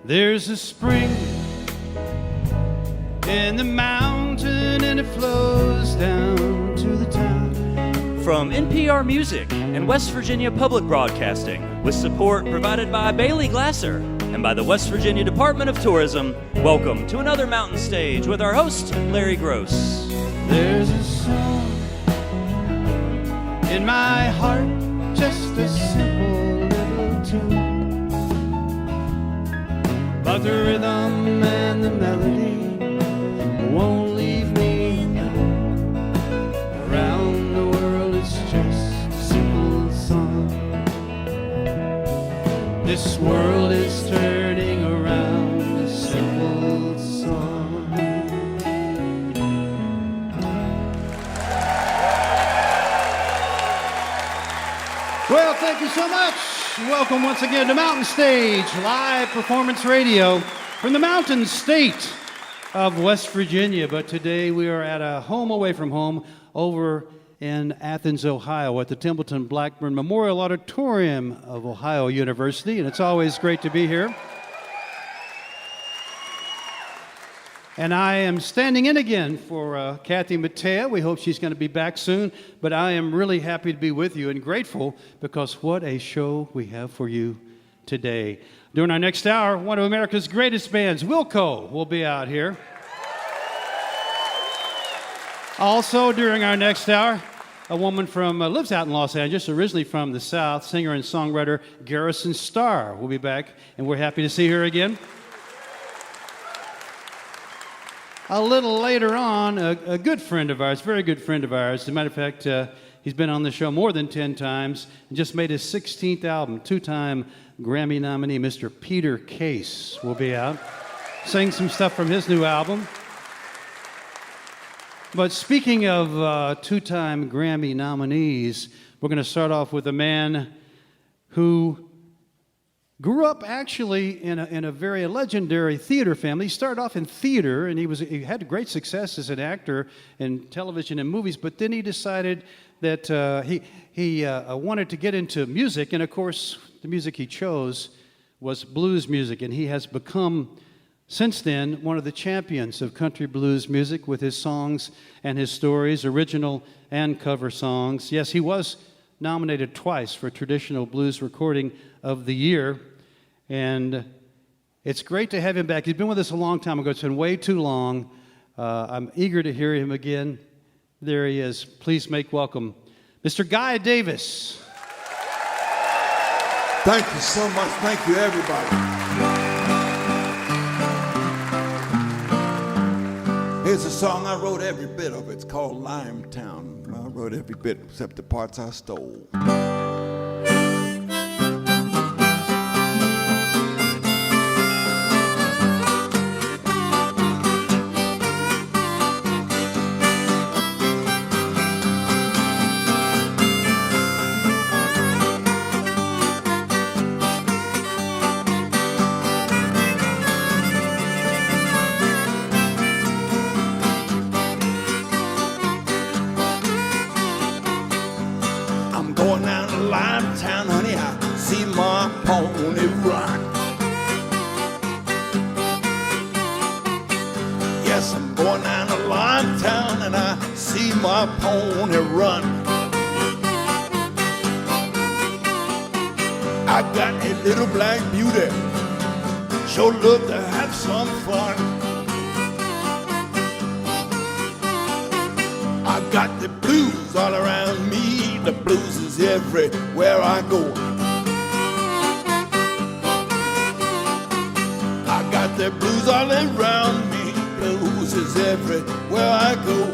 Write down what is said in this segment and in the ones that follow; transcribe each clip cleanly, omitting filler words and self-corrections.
There's a spring in the mountain and it flows down to the town. From NPR Music and West Virginia Public Broadcasting, with support provided by Bailey Glasser and by the West Virginia Department of Tourism, welcome to another Mountain Stage with our host, Larry Gross. There's a song in my heart, just a simple little tune, but the rhythm and the melody won't leave me. Around the world it's just a simple song. This world is turning around, a simple song. Well, thank you so much. Welcome once again to Mountain Stage, live performance radio from the Mountain State of West Virginia. But today we are at a home away from home over in Athens, Ohio, at the Templeton-Blackburn Memorial Auditorium of Ohio University, and it's always great to be here. And I am standing in again for Kathy Mattea. We hope she's going to be back soon, but I am really happy to be with you and grateful because what a show we have for you today. During our next hour, one of America's greatest bands, Wilco, will be out here. Also, during our next hour, a woman from lives out in Los Angeles, originally from the South, singer and songwriter Garrison Starr will be back, and we're happy to see her again. A little later on, a good friend of ours, very good friend of ours. As a matter of fact, he's been on the show more than 10 times and just made his 16th album. Two-time Grammy nominee, Mr. Peter Case, will be out, sing some stuff from his new album. But speaking of two-time Grammy nominees, we're going to start off with a man who grew up actually in a very legendary theater family. He started off in theater, and he had great success as an actor in television and movies, but then he decided that he wanted to get into music, and of course, the music he chose was blues music, and he has become, since then, one of the champions of country blues music with his songs and his stories, original and cover songs. Yes, he was nominated twice for Traditional Blues Recording of the Year, and it's great to have him back. He's been with us a long time ago. It's been way too long. I'm eager to hear him again. There he is. Please make welcome Mr. Guy Davis. Thank you so much. Thank you, everybody. Here's a song I wrote every bit of. It's called Limetown. I wrote every bit except the parts I stole. Pony rock. Yes, I'm going down to Limetown and I see my pony run. I got a little black beauty, sure love to have some fun. I got the blues all around me, the blues is everywhere I go. The blues all around me, blues is everywhere I go.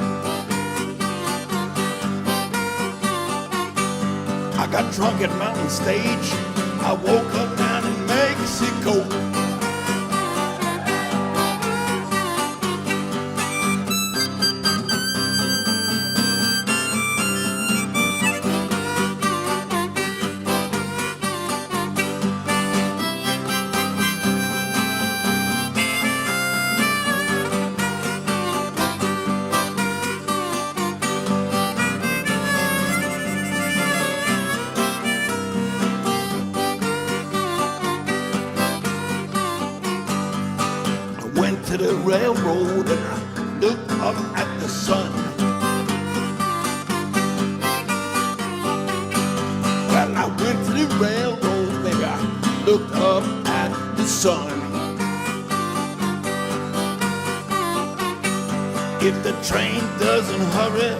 I got drunk at Mountain Stage, I woke up down in Mexico. to the railroad and I looked up at the sun. Well, I went to the railroad, baby, I looked up at the sun. If the train doesn't hurry,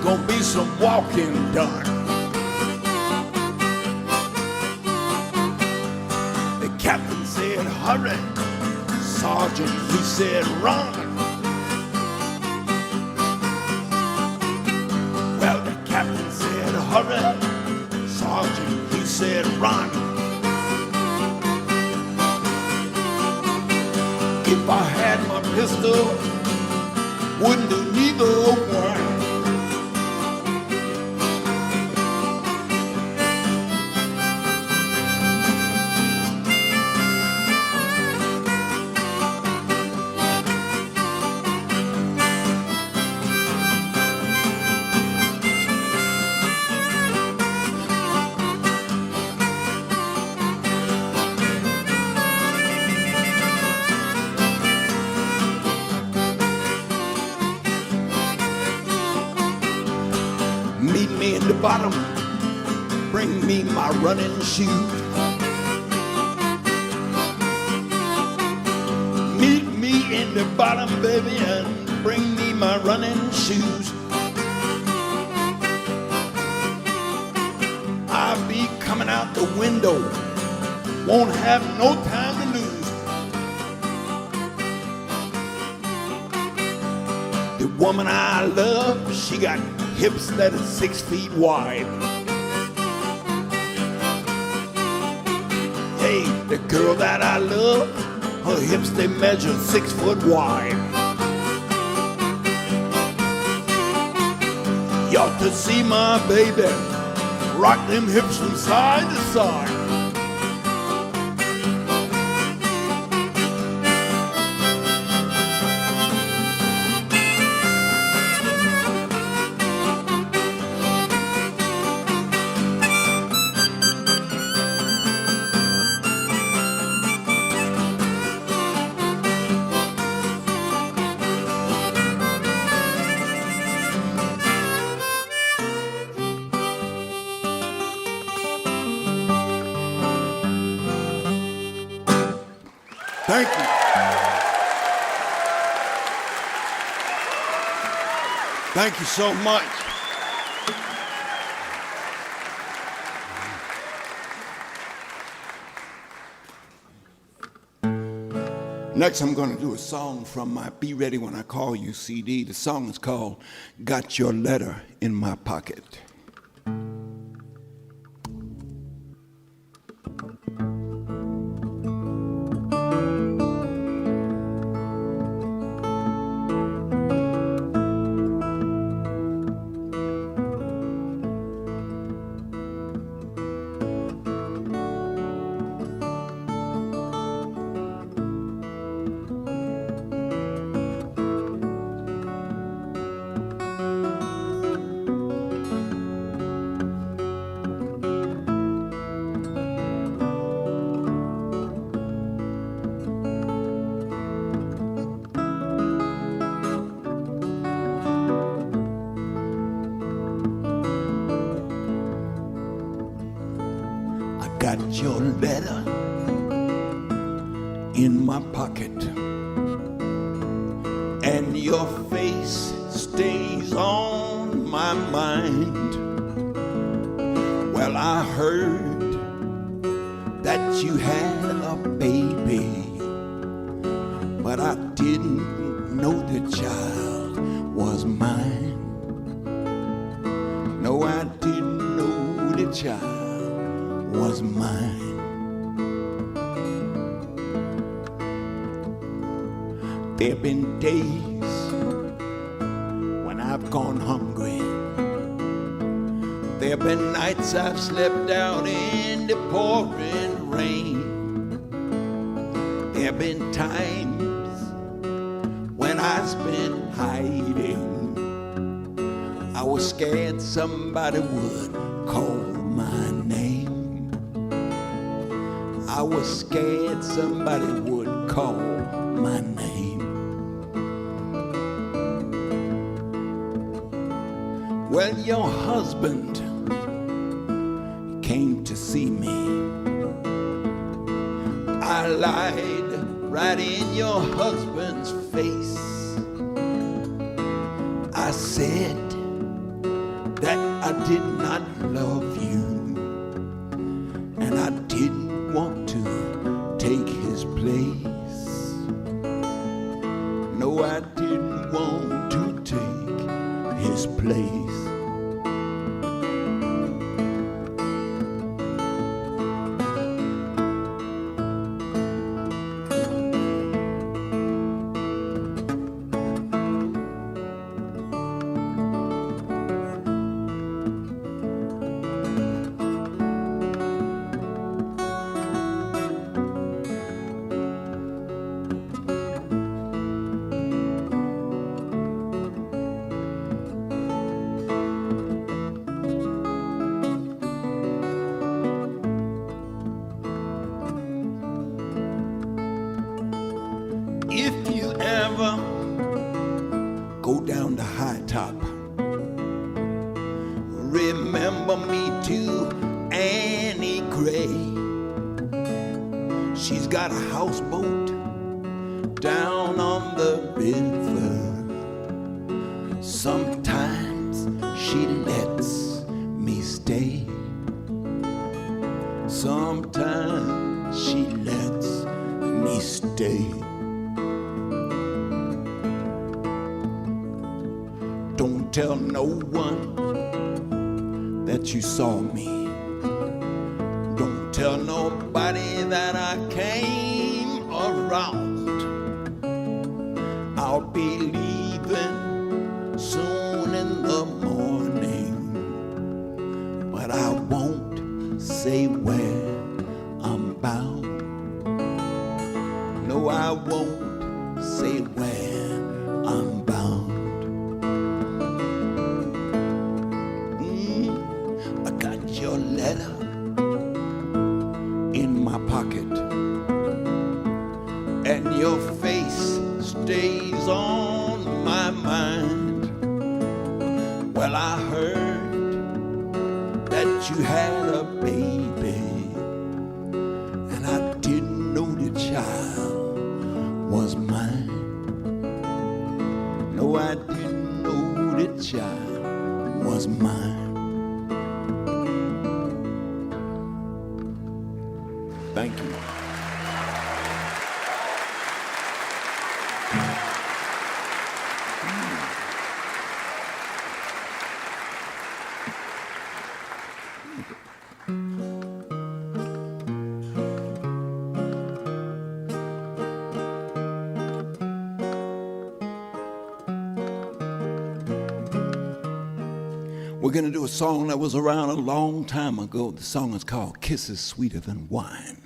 gonna be some walking done. The captain said, hurry. Sergeant, he said, run. Well, the captain said, hurry. Sergeant, he said, run. If I had my pistol, wouldn't do neither one. Meet me in the bottom, bring me my running shoes. Meet me in the bottom, baby, and bring me my running shoes. I'll be coming out the window, won't have no time to lose. The woman I love, she got hips that are 6 feet wide. Hey, the girl that I love, her hips they measure 6 foot wide. You ought to see my baby rock them hips from side to side. Thank you. Thank you so much. Next, I'm going to do a song from my Be Ready When I Call You CD. The song is called Got Your Letter in My Pocket. Got your letter in my pocket, and your face stays on my mind. Well, I heard that you had a baby, but I didn't know the child was mine. No, I didn't know the child was mine. There've been days when I've gone hungry. There've been nights I've slept out in the pouring rain. There've been times when I've been hiding. I was scared somebody would call my name. I was scared somebody would call my name. Well, your husband came to see me. I lied right in your husband's face. I said that I did not love you, and I didn't want to take his place. No, I didn't want to take his place. If you ever go down to High Top, remember me to Annie Gray. She's got a houseboat down on the river. Sometimes she lets me stay. Sometimes she lets me stay. Don't tell no one that you saw me. Don't tell nobody that I came around. I'll be leaving soon in the morning, but I won't say where I'm bound. No, I won't say where I'm bound. I got your letter in my pocket, and your face stays on my mind. Well, I heard that you had a baby, and I didn't know the child was mine. No, I didn't know the child was mine. Thank you. We're going to do a song that was around a long time ago. The song is called Kisses Sweeter Than Wine.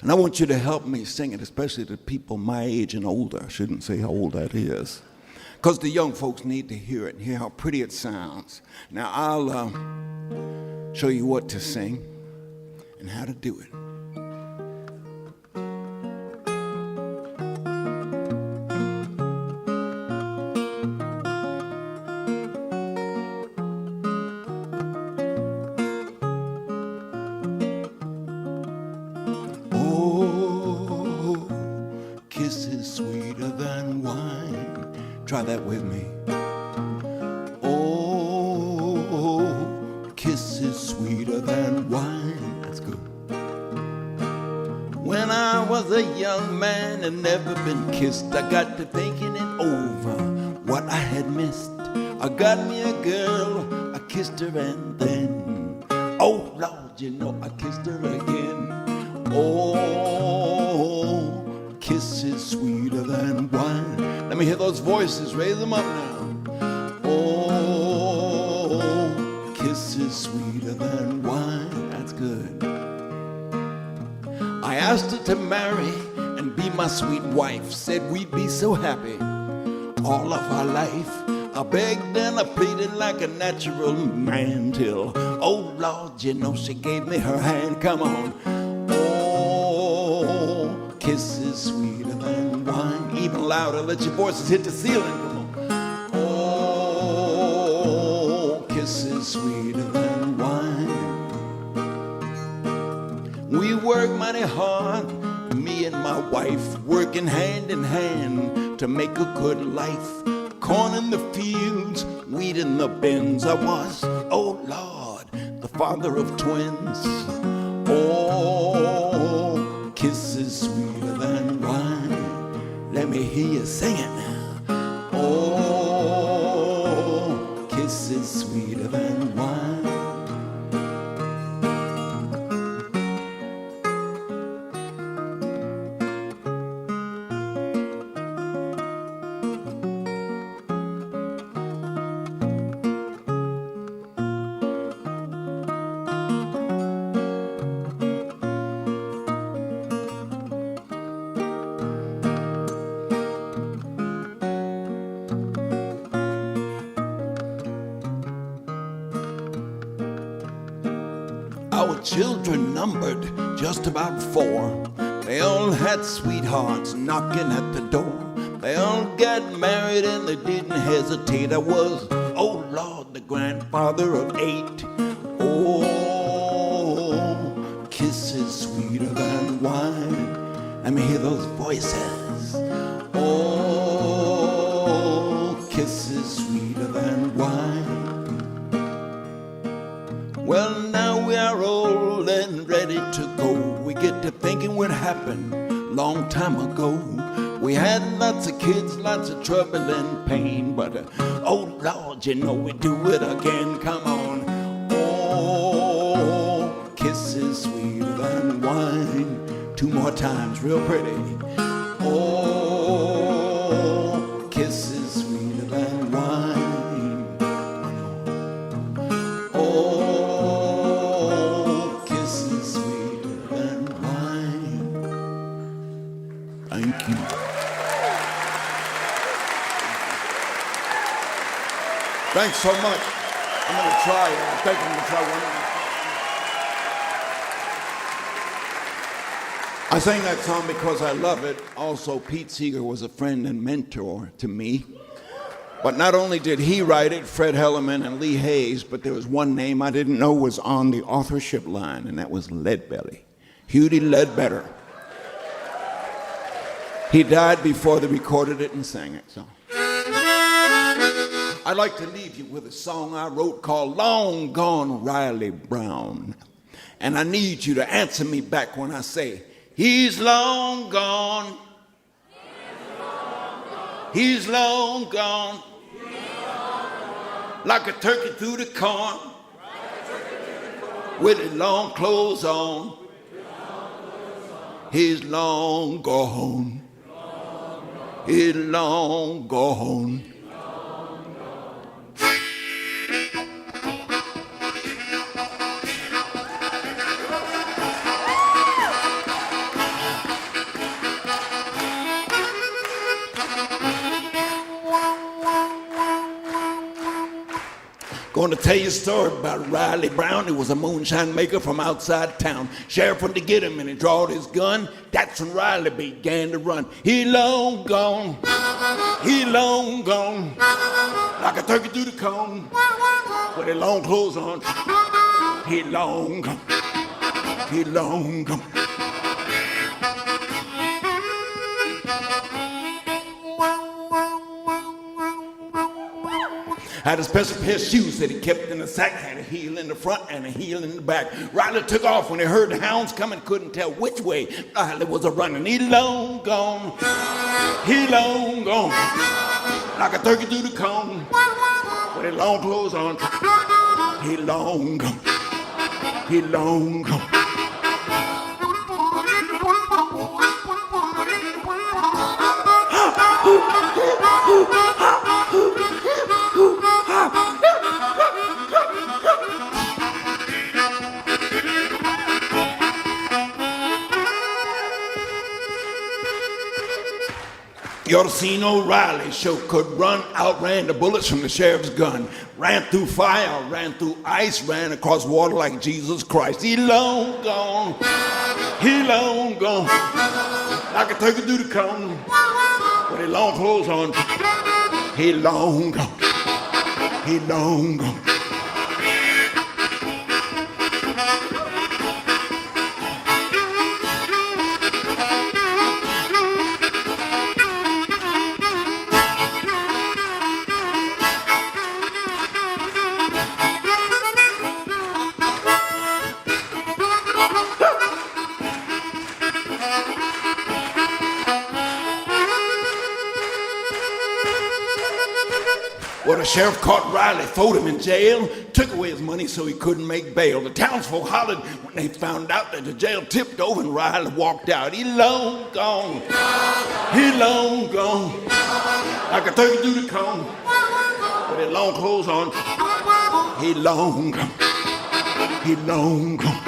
And I want you to help me sing it, especially to people my age and older. I shouldn't say how old that is, because the young folks need to hear it and hear how pretty it sounds. Now, I'll show you what to sing and how to do it. Kisses sweeter than wine. Try that with me. Oh, kisses sweeter than wine. That's good. When I was a young man and never been kissed, I got to thinking it over, what I had missed. I got me a girl, I kissed her and then, oh Lord, you know I kissed her again. Oh, kisses sweeter than wine. Let me hear those voices, raise them up now. Oh, kisses sweeter than wine. That's good. I asked her to marry and be my sweet wife. Said we'd be so happy all of our life. I begged and I pleaded like a natural man till, oh Lord, you know she gave me her hand. Come on. Kisses sweeter than wine. Even louder, let your voices hit the ceiling. Come on. Oh, kisses mighty hard, me and my wife working hand in hand to make a good life. Corn in the fields, wheat in the bins. I was, oh Lord, the father of twins. Oh, kisses sweeter than wine. Let me hear you sing it now. Oh, kisses sweeter than wine. Our children numbered just about 4. They all had sweethearts knocking at the door. They all got married and they didn't hesitate. I was, oh Lord, the grandfather of 8. Oh, kisses sweeter than wine. Let me hear those voices. Oh, kisses sweeter than wine. Well, now we are old and ready to go. We get to thinking what happened long time ago. We had lots of kids, lots of trouble and pain, but oh Lord, you know we do it again. Come on. Oh, kisses sweeter than wine. 2 more times, real pretty. Oh, kisses sweeter than wine. Thank you. Thanks so much. I'm going to try it. I think I'm going to try one more. I sang that song because I love it. Also, Pete Seeger was a friend and mentor to me. But not only did he write it, Fred Hellerman and Lee Hayes, but there was one name I didn't know was on the authorship line, and that was Leadbelly. Hughie Ledbetter. He died before they recorded it and sang it. So I'd like to leave you with a song I wrote called Long Gone Riley Brown. And I need you to answer me back when I say, he's long gone. He's long gone. Like a turkey through the corn. With his long clothes on. He's long gone. He's long gone. Going to tell you a story about Riley Brown. He was a moonshine maker from outside town. Sheriff went to get him and he drawed his gun. That's when Riley began to run. He long gone. He long gone. Like a turkey through the cone. With his long clothes on. He long gone. He long gone. Had a special pair of shoes that he kept in the sack, had a heel in the front and a heel in the back. Riley took off when he heard the hounds coming, couldn't tell which way Riley was a-running. He long gone, he long gone, like a turkey through the cone, with his long clothes on. He long gone, he long gone. You ought to seen old Riley show could run, outran the bullets from the sheriff's gun. Ran through fire, ran through ice, ran across water like Jesus Christ. He long gone, he long gone, like a turkey through the cone, with his long clothes on. He long gone, he long gone. Well, the sheriff caught Riley, throwed him in jail, took away his money so he couldn't make bail. The townsfolk hollered when they found out that the jail tipped over and Riley walked out. He long gone, he long gone, like a turkey through the cone, with his long clothes on. He long gone, he long gone.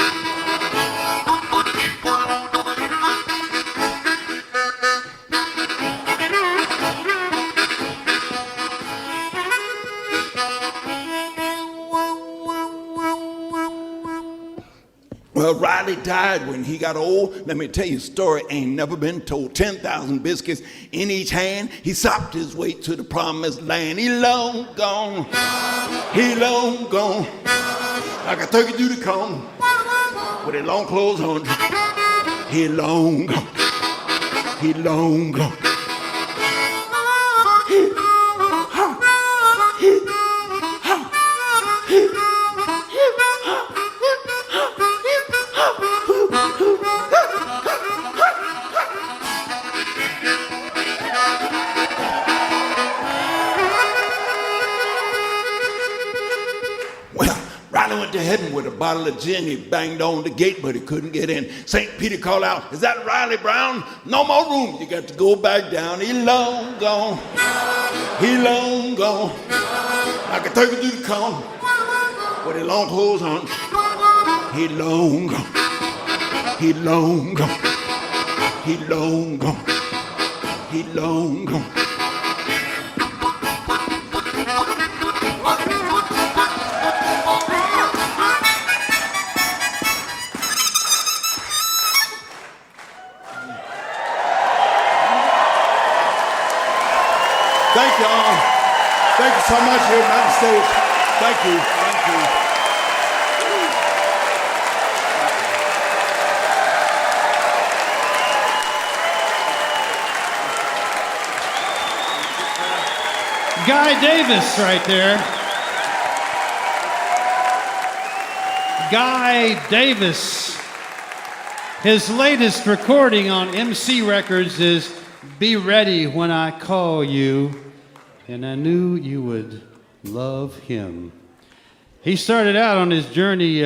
Well, Riley died when he got old. Let me tell you, a story ain't never been told. 10,000 biscuits in each hand. He sopped his way to the promised land. He long gone. He long gone. Like a turkey through the cone. With his long clothes on. He long gone. He long gone. Went to heaven with a bottle of gin. He banged on the gate, but he couldn't get in. St. Peter called out, "Is that Riley Brown? No more room. You got to go back down." He long gone. He long gone. Like a turkey through the cone. With his long clothes on. He long gone. He long gone. He long gone. He long gone. Thank y'all. Thank you so much here at Mountain Stage. Thank you. Thank you. Guy Davis right there. Guy Davis. His latest recording on MC Records is "Be Ready When I Call You," and I knew you would love him. He started out on his journey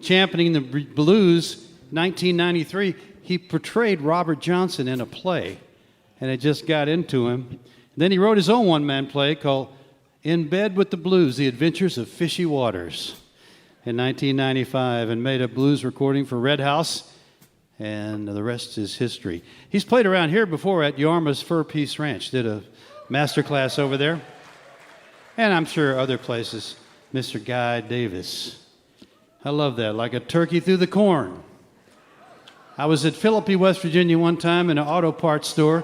championing the blues. 1993, he portrayed Robert Johnson in a play, and it just got into him. Then he wrote his own one-man play called "In Bed with the Blues, The Adventures of Fishy Waters" in 1995, and made a blues recording for Red House, and the rest is history. He's played around here before at Yarmouth's Fur Peace Ranch, did a master class over there, and I'm sure other places. Mr. Guy Davis. I love that, like a turkey through the corn. I was at Philippi, West Virginia one time in an auto parts store.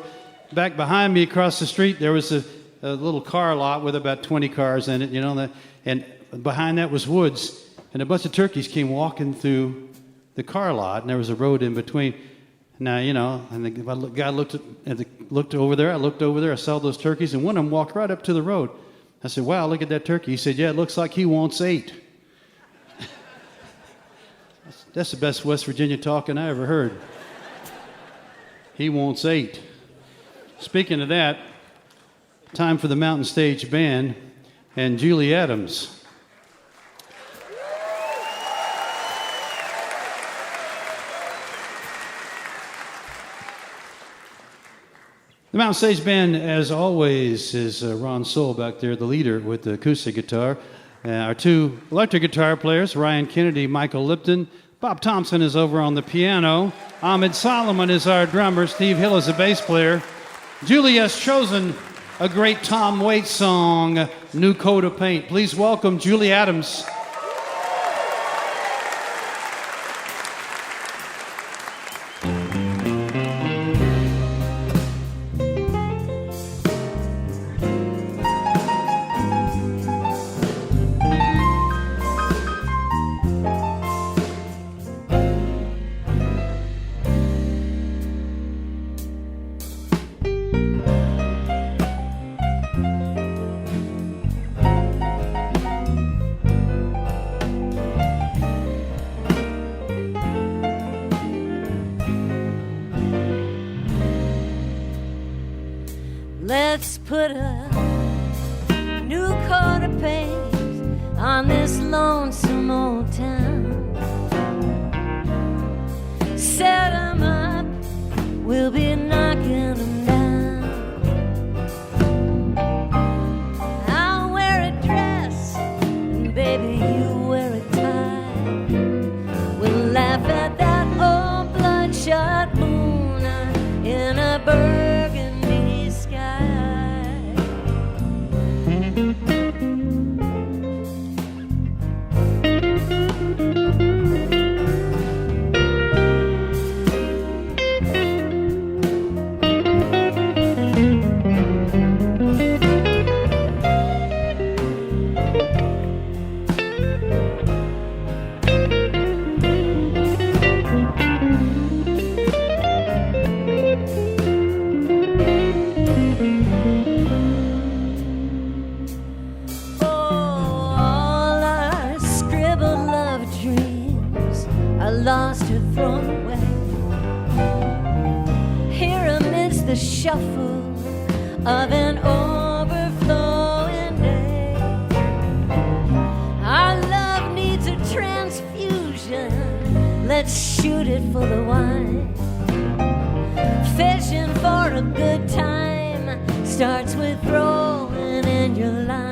Back behind me across the street, there was a little car lot with about 20 cars in it, you know, and behind that was woods, and a bunch of turkeys came walking through the car lot, and there was a road in between. Now, you know, and the guy looked over there, I looked over there, I saw those turkeys, and one of them walked right up to the road. I said, "Wow, look at that turkey." He said, "Yeah, it looks like he wants 8. That's the best West Virginia talking I ever heard. He wants 8. Speaking of that, time for the Mountain Stage Band and Julie Adams. The Mountain Stage Band, as always, is Ron Soul back there, the leader with the acoustic guitar. Our 2 electric guitar players, Ryan Kennedy, Michael Lipton. Bob Thompson is over on the piano. Ahmed Solomon is our drummer. Steve Hill is a bass player. Julie has chosen a great Tom Waits song, "New Coat of Paint." Please welcome Julie Adams. Let's put a new coat of paint on this lonesome old town. Set 'em up, we'll be knocking 'em down. I'll wear a dress, and baby, you wear a tie. We'll laugh at that old bloodshot moon in a burgundy sky. Lost or thrown away. Here amidst the shuffle of an overflowing day, our love needs a transfusion. Let's shoot it full of wine. Fishing for a good time starts with throwing in your line.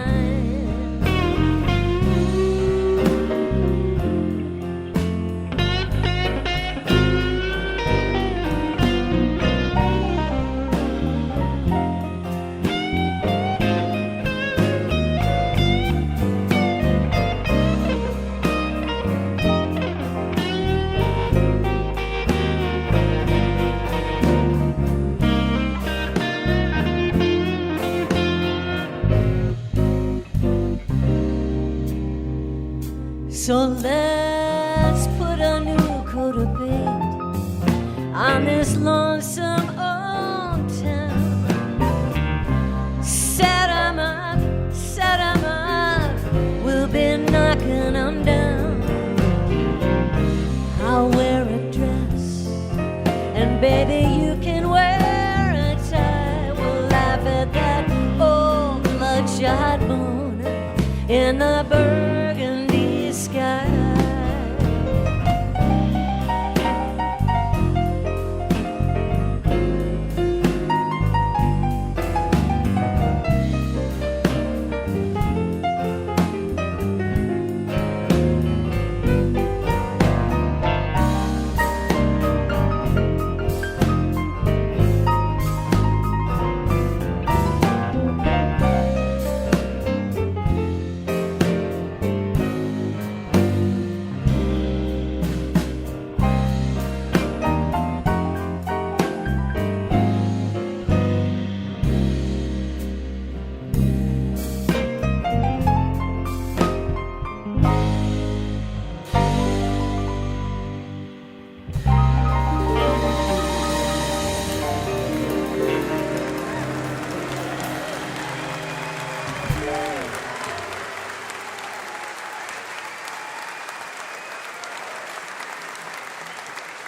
So let's put a new coat of paint on this lonesome old town. Set 'em up, we'll be knocking 'em down. I'll wear a dress, and baby, you can wear a tie. We'll laugh at that old bloodshot moon in the burgundy sky.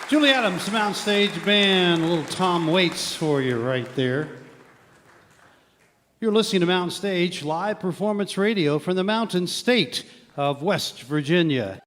Julie Adams, Mountain Stage Band, a little Tom Waits for you right there. You're listening to Mountain Stage live performance radio from the Mountain State of West Virginia.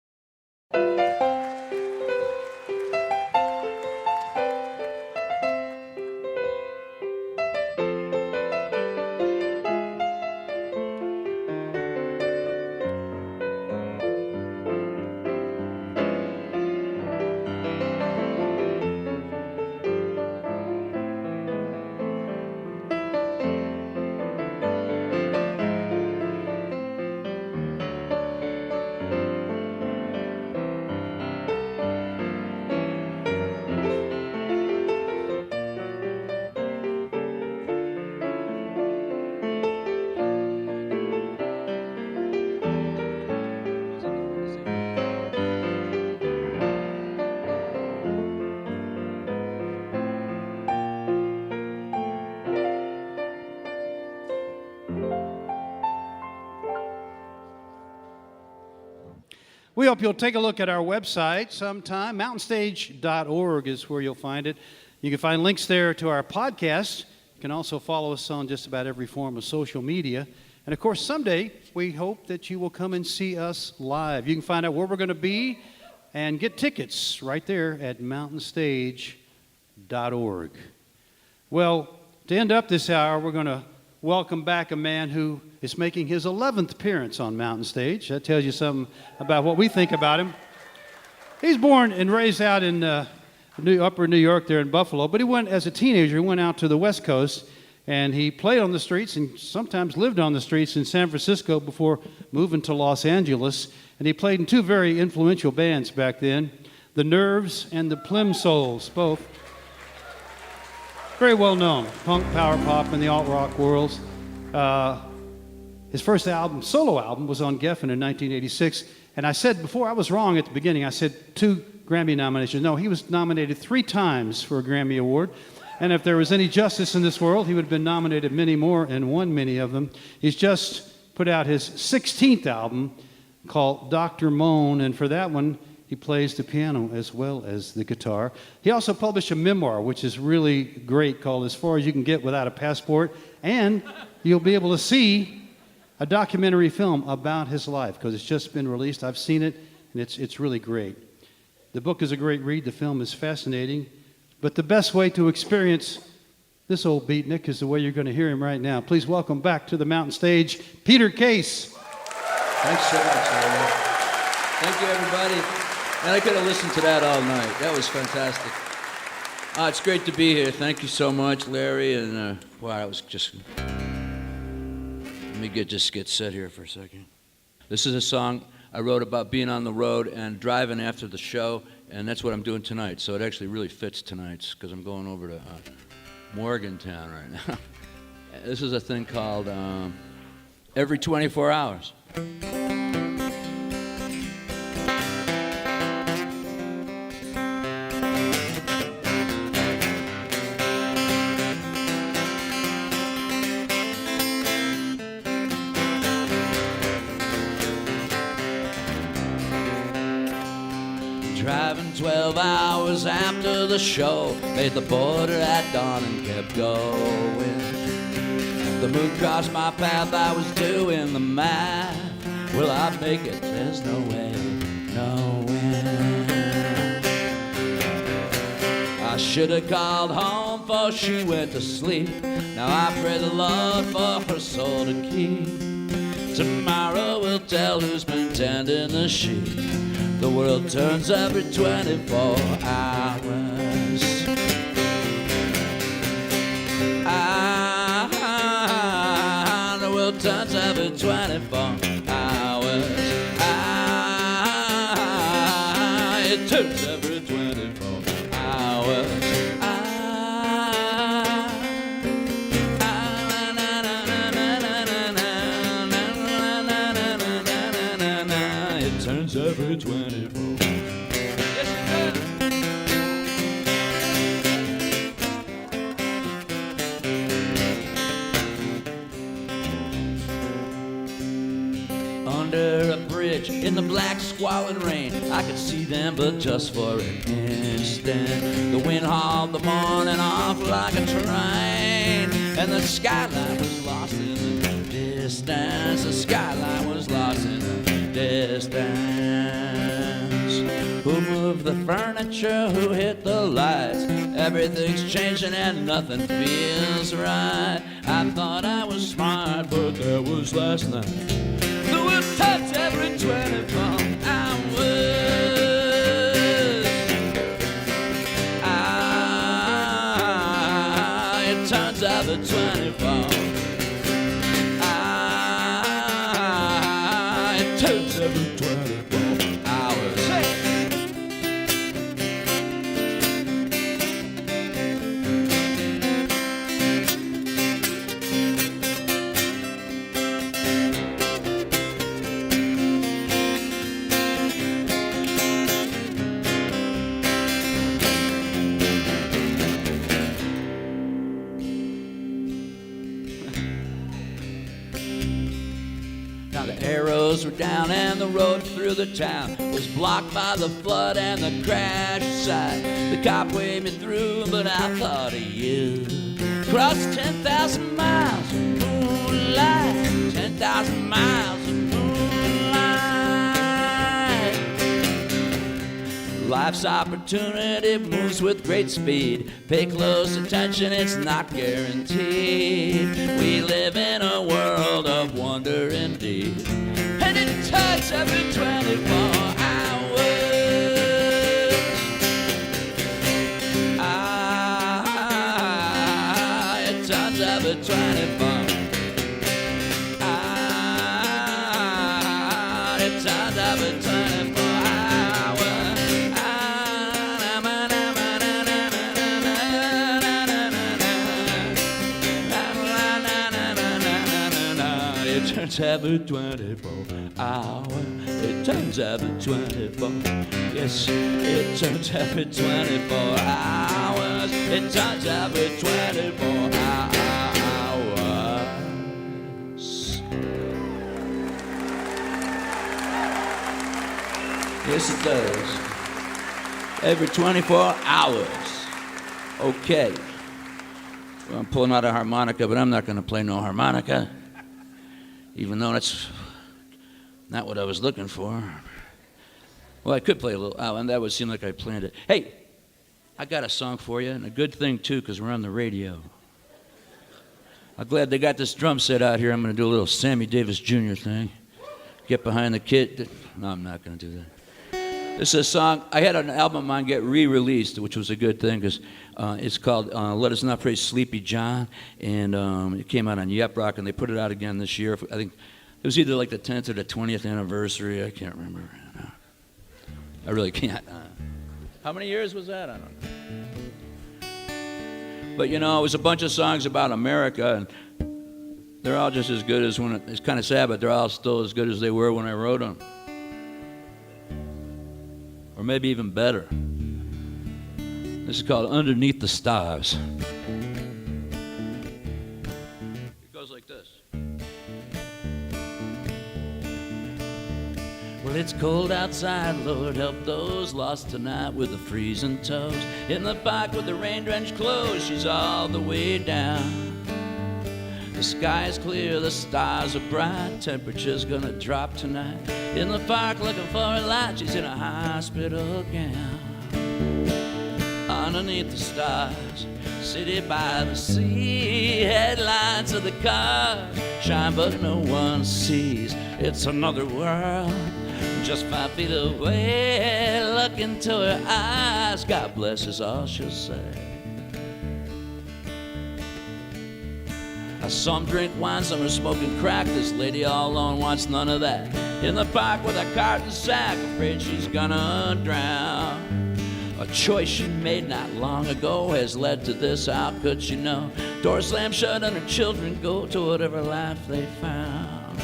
We hope you'll take a look at our website sometime. Mountainstage.org is where you'll find it. You can find links there to our podcast. You can also follow us on just about every form of social media. And of course, someday we hope that you will come and see us live. You can find out where we're going to be and get tickets right there at mountainstage.org. Well, to end up this hour, we're going to welcome back a man who is making his 11th appearance on Mountain Stage. That tells you something about what we think about him. He's born and raised out in upper New York there in Buffalo, but he went, as a teenager, he went out to the West Coast, and he played on the streets and sometimes lived on the streets in San Francisco before moving to Los Angeles. And he played in two very influential bands back then, the Nerves and the Plimsolls, both very well known, punk, power pop, and the alt-rock worlds. His first album, solo album, was on Geffen in 1986. And I said before, I was wrong at the beginning. I said 2 Grammy nominations. No, he was nominated 3 times for a Grammy Award. And if there was any justice in this world, he would have been nominated many more and won many of them. He's just put out his 16th album called Dr. Moan, and for that one, he plays the piano as well as the guitar. He also published a memoir, which is really great, called As Far As You Can Get Without a Passport, and you'll be able to see a documentary film about his life, because it's just been released. I've seen it, and it's really great. The book is a great read. The film is fascinating. But the best way to experience this old beatnik is the way you're going to hear him right now. Please welcome back to the Mountain Stage, Peter Case. Thanks so much, Larry. Thank you, everybody. And I could have listened to that all night. That was fantastic. It's great to be here. Thank you so much, Larry. And wow, I was just... Let me just get set here for a second. This is a song I wrote about being on the road and driving after the show, and that's what I'm doing tonight. So it actually really fits tonight because I'm going over to Morgantown right now. This is a thing called Every 24 Hours. Driving 12 hours after the show, made the border at dawn and kept going. The moon crossed my path, I was doing the math. Will I make it? There's no way, no way. I should have called home before she went to sleep. Now I pray the Lord for her soul to keep. Tomorrow we'll tell who's been tending the sheep. The world turns every 24 hours. The world turns every 24 hours. It turns every 24 hours. It turns every 24. Under a bridge in the black squalid rain, I could see them but just for an instant. The wind hauled the morning off like a train, and the skyline was lost in the distance. The skyline was lost in the distance. Who moved the furniture? Who hit the lights? Everything's changing and nothing feels right. I thought I was smart, but that was last night. The world turns every 24 hours. It turns every 24. It turns every 24 hours. Hey. Now the arrows were down and the road through the town was blocked by the flood and the crash site. The cop waved me through, but I thought of you. Crossed 10,000 miles, moonlight, 10,000 10,000 miles of moonlight. Life's opportunity moves with great speed. Pay close attention, it's not guaranteed. We live in a world of wonder indeed, and it turns every 24 hours. It turns every 24. It turns every 24 hours. It turns every 24 hours. It turns every 24. Yes, it turns every 24 hours. It turns every 24 hours. Yes, it does. Every 24 hours. Okay. Well, I'm pulling out a harmonica, but I'm not going to play no harmonica, even though that's not what I was looking for. Well, I could play a little, and that would seem like I planned it. Hey, I got a song for you, and a good thing, too, because we're on the radio. I'm glad they got this drum set out here. I'm going to do a little Sammy Davis Jr. thing. Get behind the kit. No, I'm not going to do that. This is a song, I had an album of mine get re-released, which was a good thing, because it's called Let Us Not Praise Sleepy John, and it came out on Yep Rock, and they put it out again this year. I think it was either like the 10th or the 20th anniversary. I can't remember. I really can't. How many years was that? I don't know. But, you know, it was a bunch of songs about America, and they're all just as good as when it's kind of sad, but they're all still as good as they were when I wrote them. Or maybe even better. This is called Underneath the Stars. It goes like this. Well, it's cold outside, Lord, help those lost tonight with the freezing toes. In the park with the rain-drenched clothes, she's all the way down. The sky is clear, the stars are bright, temperature's gonna drop tonight. In the park looking for a light, she's in a hospital gown. Underneath the stars, city by the sea, headlights of the cars shine but no one sees. It's another world, just 5 feet away. Look into her eyes, God bless is all she'll say. Some drink wine, some are smoking crack. This lady all alone wants none of that. In the park with a carton sack, afraid she's gonna drown. A choice she made not long ago has led to this, how could she know? Door slammed shut and her children go to whatever life they found.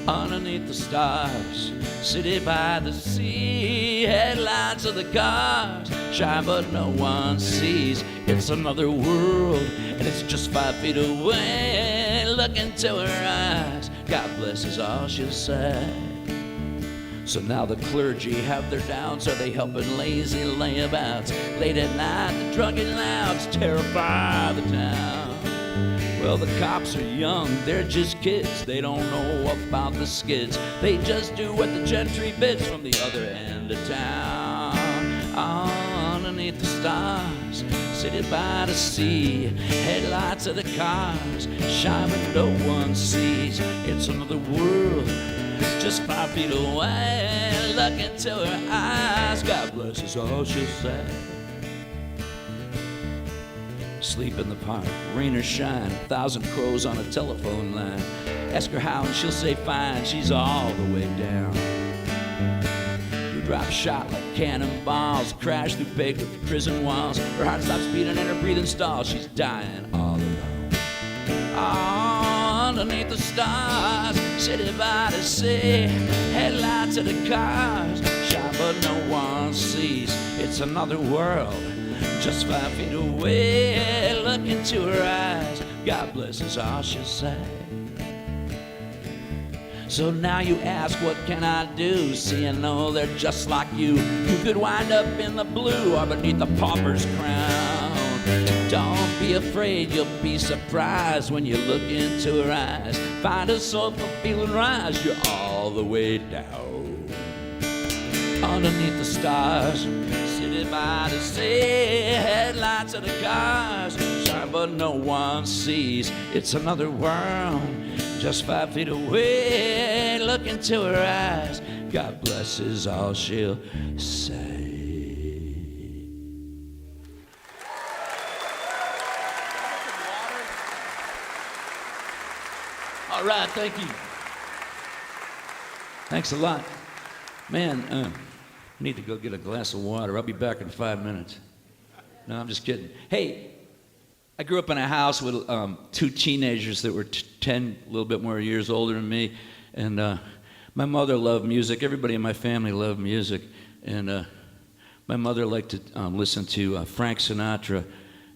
Underneath the stars, city by the sea, headlights of the cars shine but no one sees. It's another world and it's just 5 feet away. Look into her eyes, God bless is all she'll say. So now the clergy have their doubts. Are they helping lazy layabouts? Late at night, the drunken louds terrify the town. Well, the cops are young, they're just kids. They don't know about the skids. They just do what the gentry bids from the other end of town. Underneath the stars, city by the sea, headlights of the cars shine but no one sees. It's another world, just 5 feet away. Look into her eyes, God bless is all she'll say. Sleep in the park, rain or shine, 1,000 crows on a telephone line. Ask her how and she'll say fine, she's all the way down. You drop shot like cannonballs, crash through baked prison walls. Her heart stops beating and her breathing stalls, she's dying all alone. Underneath the stars, city by the sea, headlights of the cars shine but no one sees. It's another world, just 5 feet away. Look into her eyes, God bless is all she'll say. So now you ask, what can I do? See and know they're just like you. You could wind up in the blue or beneath the pauper's crown. Don't be afraid, you'll be surprised when you look into her eyes. Find a soulful feeling rise, you're all the way down. Underneath the stars, sitting by the sea, headlights of the cars shine but no one sees. It's another world, just 5 feet away. Look into her eyes, God bless is all she'll say. All right, thank you. Thanks a lot. Man, I need to go get a glass of water. I'll be back in 5 minutes. No, I'm just kidding. Hey, I grew up in a house with 2 teenagers that were 10, a little bit more years older than me. And my mother loved music. Everybody in my family loved music. And my mother liked to listen to Frank Sinatra.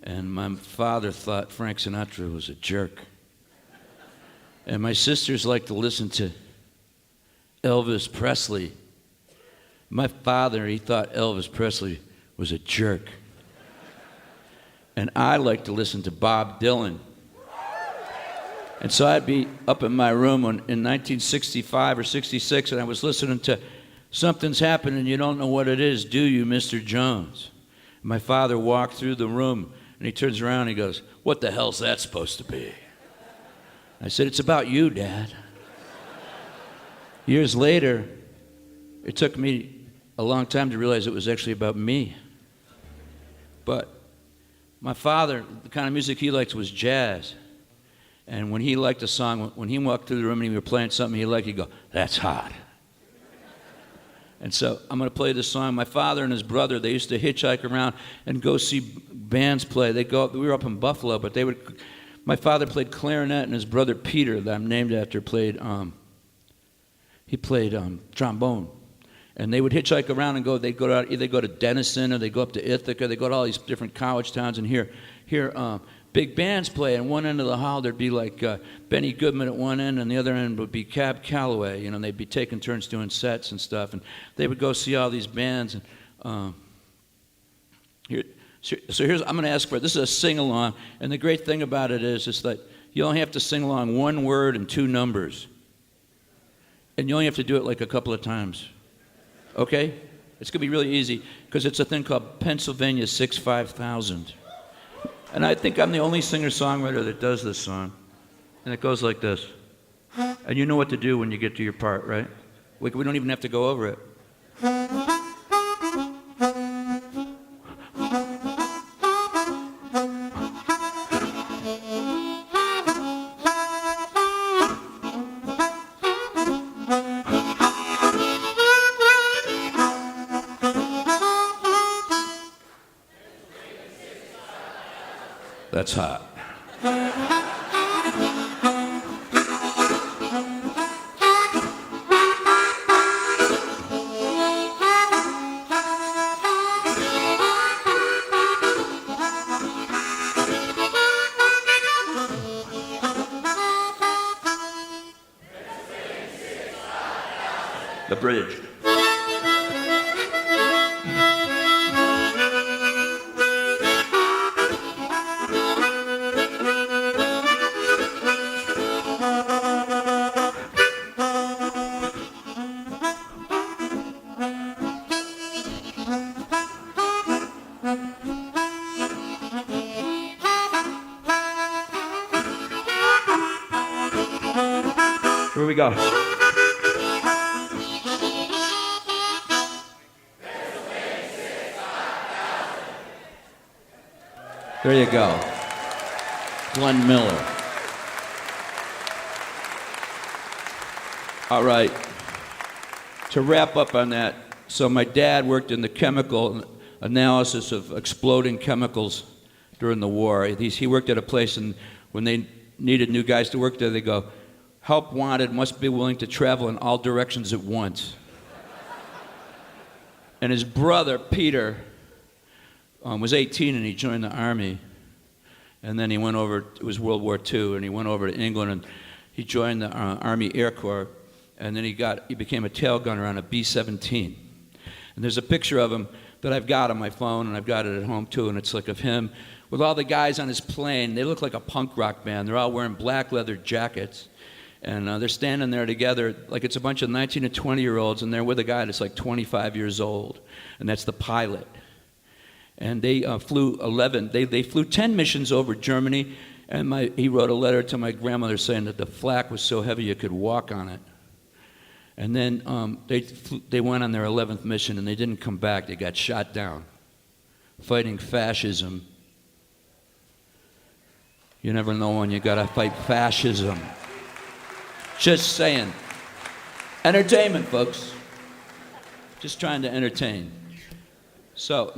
And my father thought Frank Sinatra was a jerk. And my sisters liked to listen to Elvis Presley. My father, he thought Elvis Presley was a jerk. And I liked to listen to Bob Dylan. And so I'd be up in my room in 1965 or 66, and I was listening to Something's Happening, You Don't Know What It Is, Do You, Mr. Jones? My father walked through the room, and he turns around and he goes, "What the hell's that supposed to be?" I said, "It's about you, Dad." Years later, it took me a long time to realize it was actually about me. But my father, the kind of music he liked was jazz. And when he liked a song, when he walked through the room and we were playing something he liked, he'd go, "That's hot." And so I'm going to play this song. My father and his brother, they used to hitchhike around and go see bands play. We were up in Buffalo, but my father played clarinet, and his brother Peter, that I'm named after, played trombone. And they would hitchhike around and they'd go to Denison, or they'd go up to Ithaca, they'd go to all these different college towns and hear big bands play. And one end of the hall, there'd be like Benny Goodman at one end, and the other end would be Cab Calloway. You know, they'd be taking turns doing sets and stuff. And they would go see all these bands. And I'm going to ask for it. This is a sing-along, and the great thing about it is that you only have to sing along 1 word and 2 numbers. And you only have to do it like a couple of times. Okay? It's going to be really easy, because it's a thing called Pennsylvania 6-5000. And I think I'm the only singer-songwriter that does this song. And it goes like this. And you know what to do when you get to your part, right? We don't even have to go over it. That's hot. The bridge. Here we go. There you go. Glenn Miller. All right. To wrap up on that, so my dad worked in the chemical analysis of exploding chemicals during the war. He worked at a place, and when they needed new guys to work there, they go, "Help wanted, must be willing to travel in all directions at once." And his brother, Peter, was 18, and he joined the Army. And then he went over, it was World War II, and he went over to England, and he joined the Army Air Corps. And then he became a tail gunner on a B-17. And there's a picture of him that I've got on my phone, and I've got it at home too, and it's like of him with all the guys on his plane. They look like a punk rock band. They're all wearing black leather jackets. And they're standing there together like it's a bunch of 19 and 20-year-olds, and they're with a guy that's like 25 years old, and that's the pilot. And they flew 10 missions over Germany, and he wrote a letter to my grandmother saying that the flak was so heavy you could walk on it. And then they went on their 11th mission, and they didn't come back. They got shot down, fighting fascism. You never know when you gotta fight fascism. Just saying. Entertainment, folks. Just trying to entertain. So,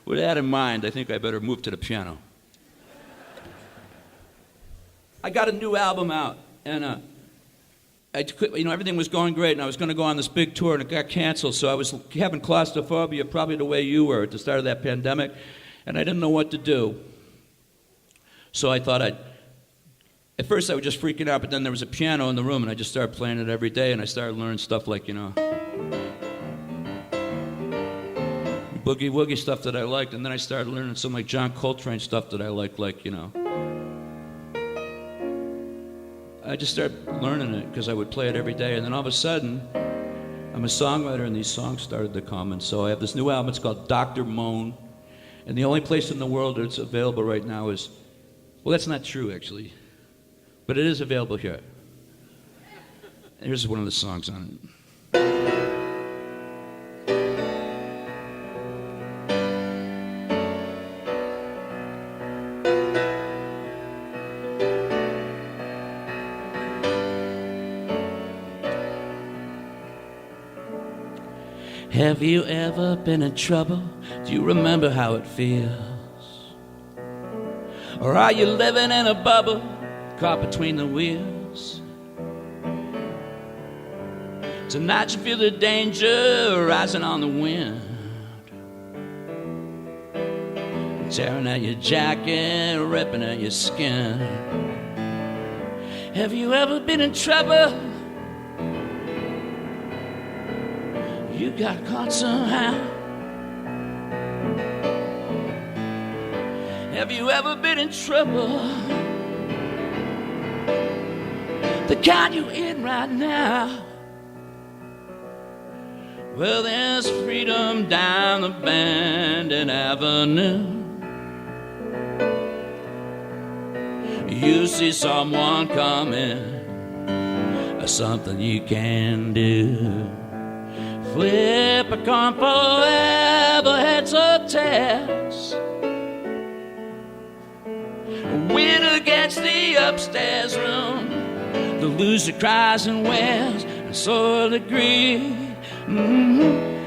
with that in mind, I think I better move to the piano. I got a new album out, and everything was going great, and I was going to go on this big tour, and it got canceled, so I was having claustrophobia, probably the way you were at the start of that pandemic, and I didn't know what to do. So I thought at first I was just freaking out, but then there was a piano in the room, and I just started playing it every day, and I started learning stuff like, boogie woogie stuff that I liked, and then I started learning some like John Coltrane stuff that I liked, I just started learning it because I would play it every day, and then all of a sudden, I'm a songwriter, and these songs started to come, and so I have this new album. It's called Dr. Moan, and the only place in the world that's available right now is, well, that's not true, actually, but it is available here. Here's one of the songs on it. Have you ever been in trouble? Do you remember how it feels? Or are you living in a bubble, caught between the wheels? Tonight you feel the danger rising on the wind, tearing at your jacket, ripping at your skin. Have you ever been in trouble? You got caught somehow. Have you ever been in trouble? The kind you're in right now. Well, there's freedom down the Bandon Avenue. You see someone coming, or something you can do. Flip a coin forever, heads or tails. Win against the upstairs room. The loser cries and wails, and so the greed.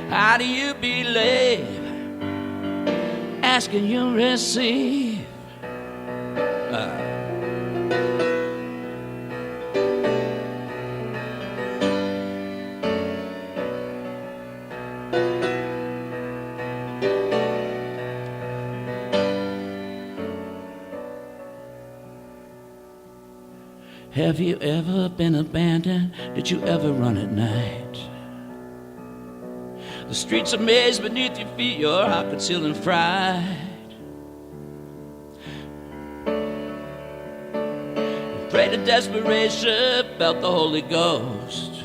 How do you believe? Asking you receive. Have you ever been abandoned? Did you ever run at night? The streets are maze beneath your feet, your heart concealing fright. Prey to desperation, felt the Holy Ghost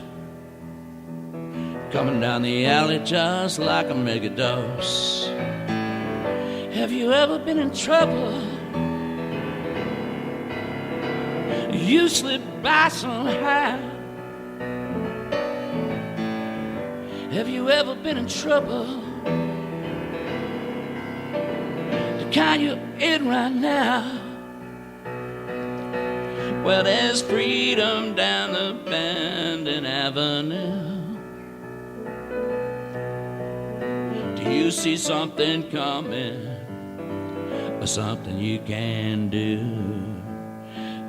coming down the alley just like a megadose. Have you ever been in trouble? You slipped by somehow. Have you ever been in trouble? The kind you're in right now. Well, there's freedom down the Bandon Avenue. Do you see something coming, or something you can do?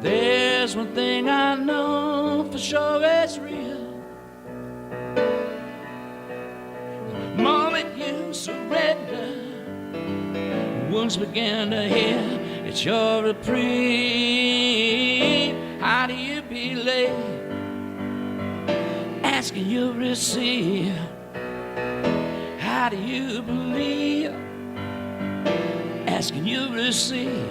There's one thing I know for sure it's real. The moment you surrender, wounds begin to heal. It's your reprieve. How do you believe? Asking you receive. How do you believe? ask and you receive.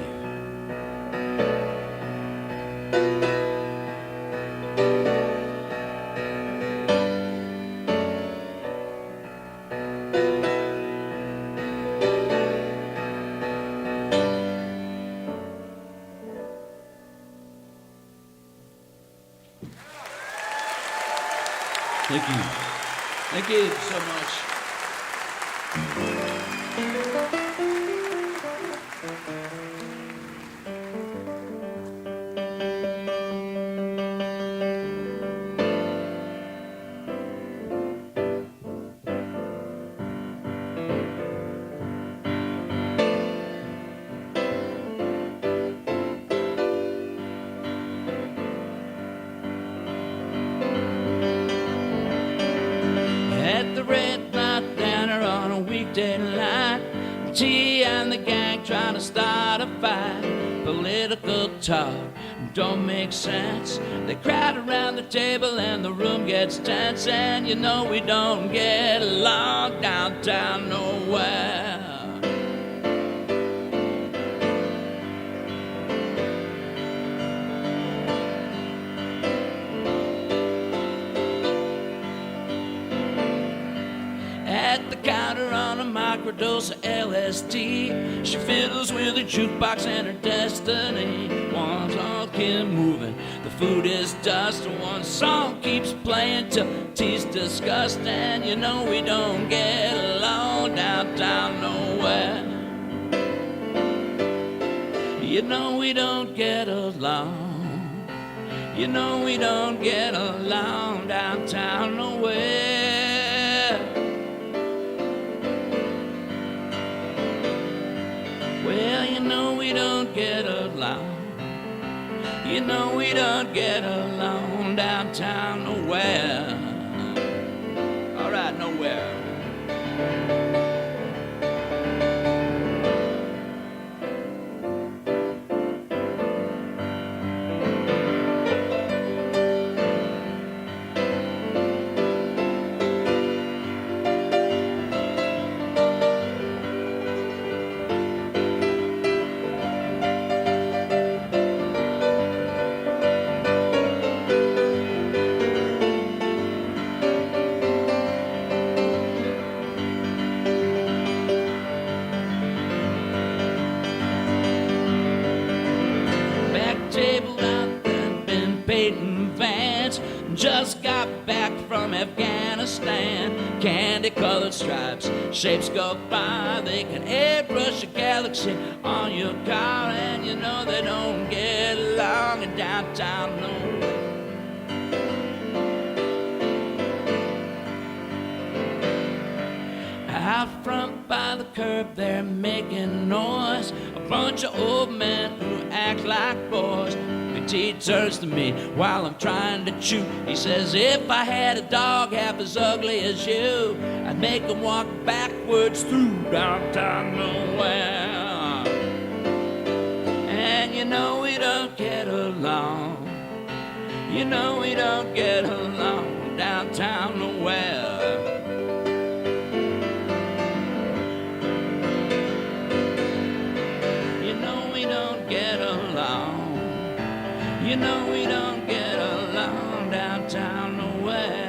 Thank you. Thank you so much. At the Red Light Diner on a weekday night, T and the gang trying to start a fight. Political talk don't make sense. They crowd around the table and the room gets tense. And you know we don't get along downtown nowhere. At the counter on a microdose of LSD, she fiddles with her jukebox and her destiny. One song keeps moving, the food is dust. One song keeps playing till tea's disgust. And you know we don't get along downtown nowhere. You know we don't get along. You know we don't get along downtown nowhere. Well, you know we don't get along. You know we don't get along downtown nowhere. All right, nowhere. Table out there, been baiting vans. Just got back from Afghanistan. Candy-colored stripes, shapes go by. They can airbrush a galaxy on your car. And you know they don't get along in downtown nowhere. Out front by the curb, they're making noise. A bunch of old men who act like boys. Big T turns to me while I'm trying to chew. He says, if I had a dog half as ugly as you, I'd make him walk backwards through downtown nowhere. And you know we don't get along. You know we don't get along downtown nowhere. You know we don't get along downtown nowhere.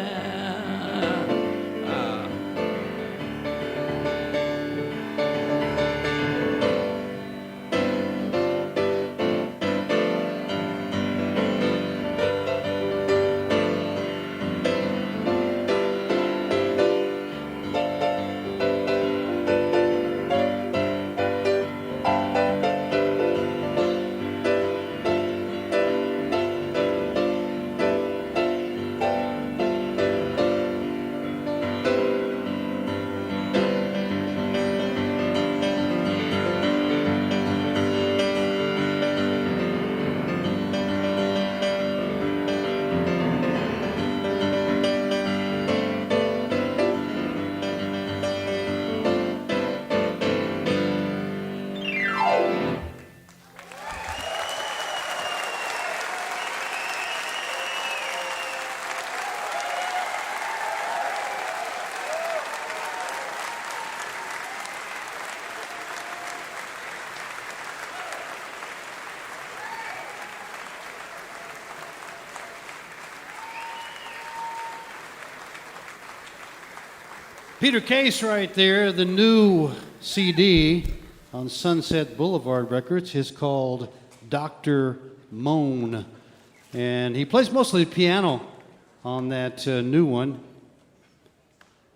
Peter Case right there, the new CD on Sunset Boulevard Records is called Dr. Moan. And he plays mostly piano on that new one,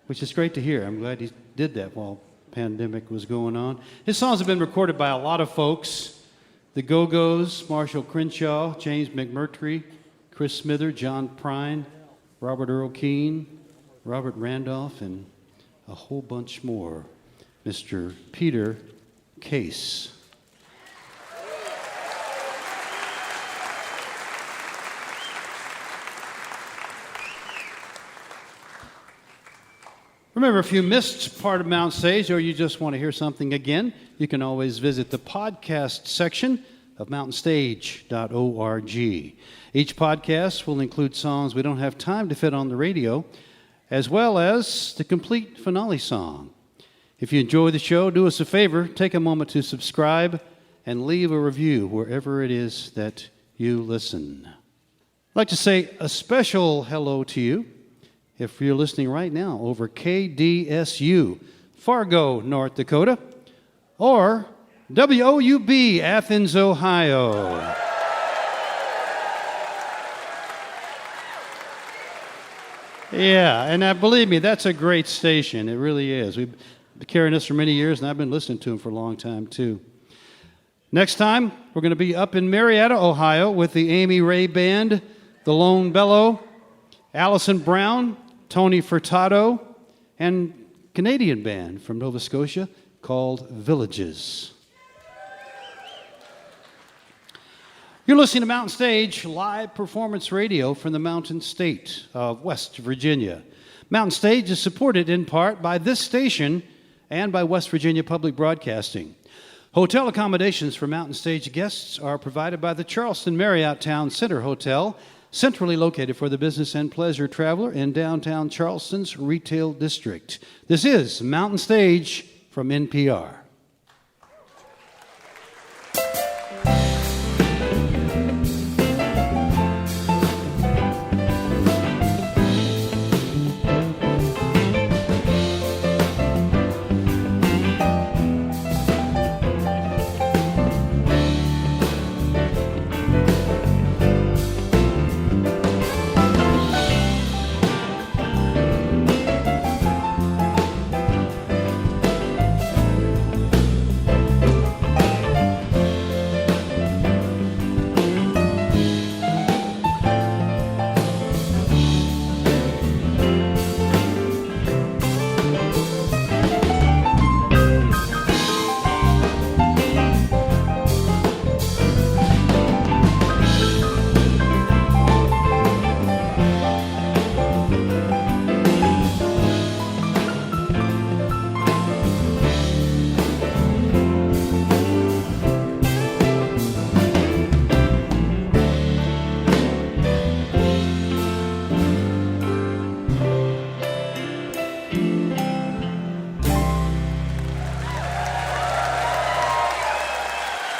which is great to hear. I'm glad he did that while pandemic was going on. His songs have been recorded by a lot of folks. The Go-Go's, Marshall Crenshaw, James McMurtry, Chris Smither, John Prine, Robert Earl Keen, Robert Randolph, and a whole bunch more. Mr. Peter Case. Remember, if you missed part of Mount Stage or you just want to hear something again, you can always visit the podcast section of mountainstage.org. Each podcast will include songs we don't have time to fit on the radio, as well as the complete finale song. If you enjoy the show, do us a favor, take a moment to subscribe and leave a review wherever it is that you listen. I'd like to say a special hello to you if you're listening right now over KDSU, Fargo, North Dakota, or WOUB, Athens, Ohio. Yeah, and believe me, that's a great station. It really is. We've been carrying this for many years, and I've been listening to them for a long time, too. Next time, we're going to be up in Marietta, Ohio, with the Amy Ray Band, the Lone Bellow, Allison Brown, Tony Furtado, and Canadian band from Nova Scotia called Villages. You're listening to Mountain Stage, live performance radio from the Mountain State of West Virginia. Mountain Stage is supported in part by this station and by West Virginia Public Broadcasting. Hotel accommodations for Mountain Stage guests are provided by the Charleston Marriott Town Center Hotel, centrally located for the business and pleasure traveler in downtown Charleston's retail district. This is Mountain Stage from NPR.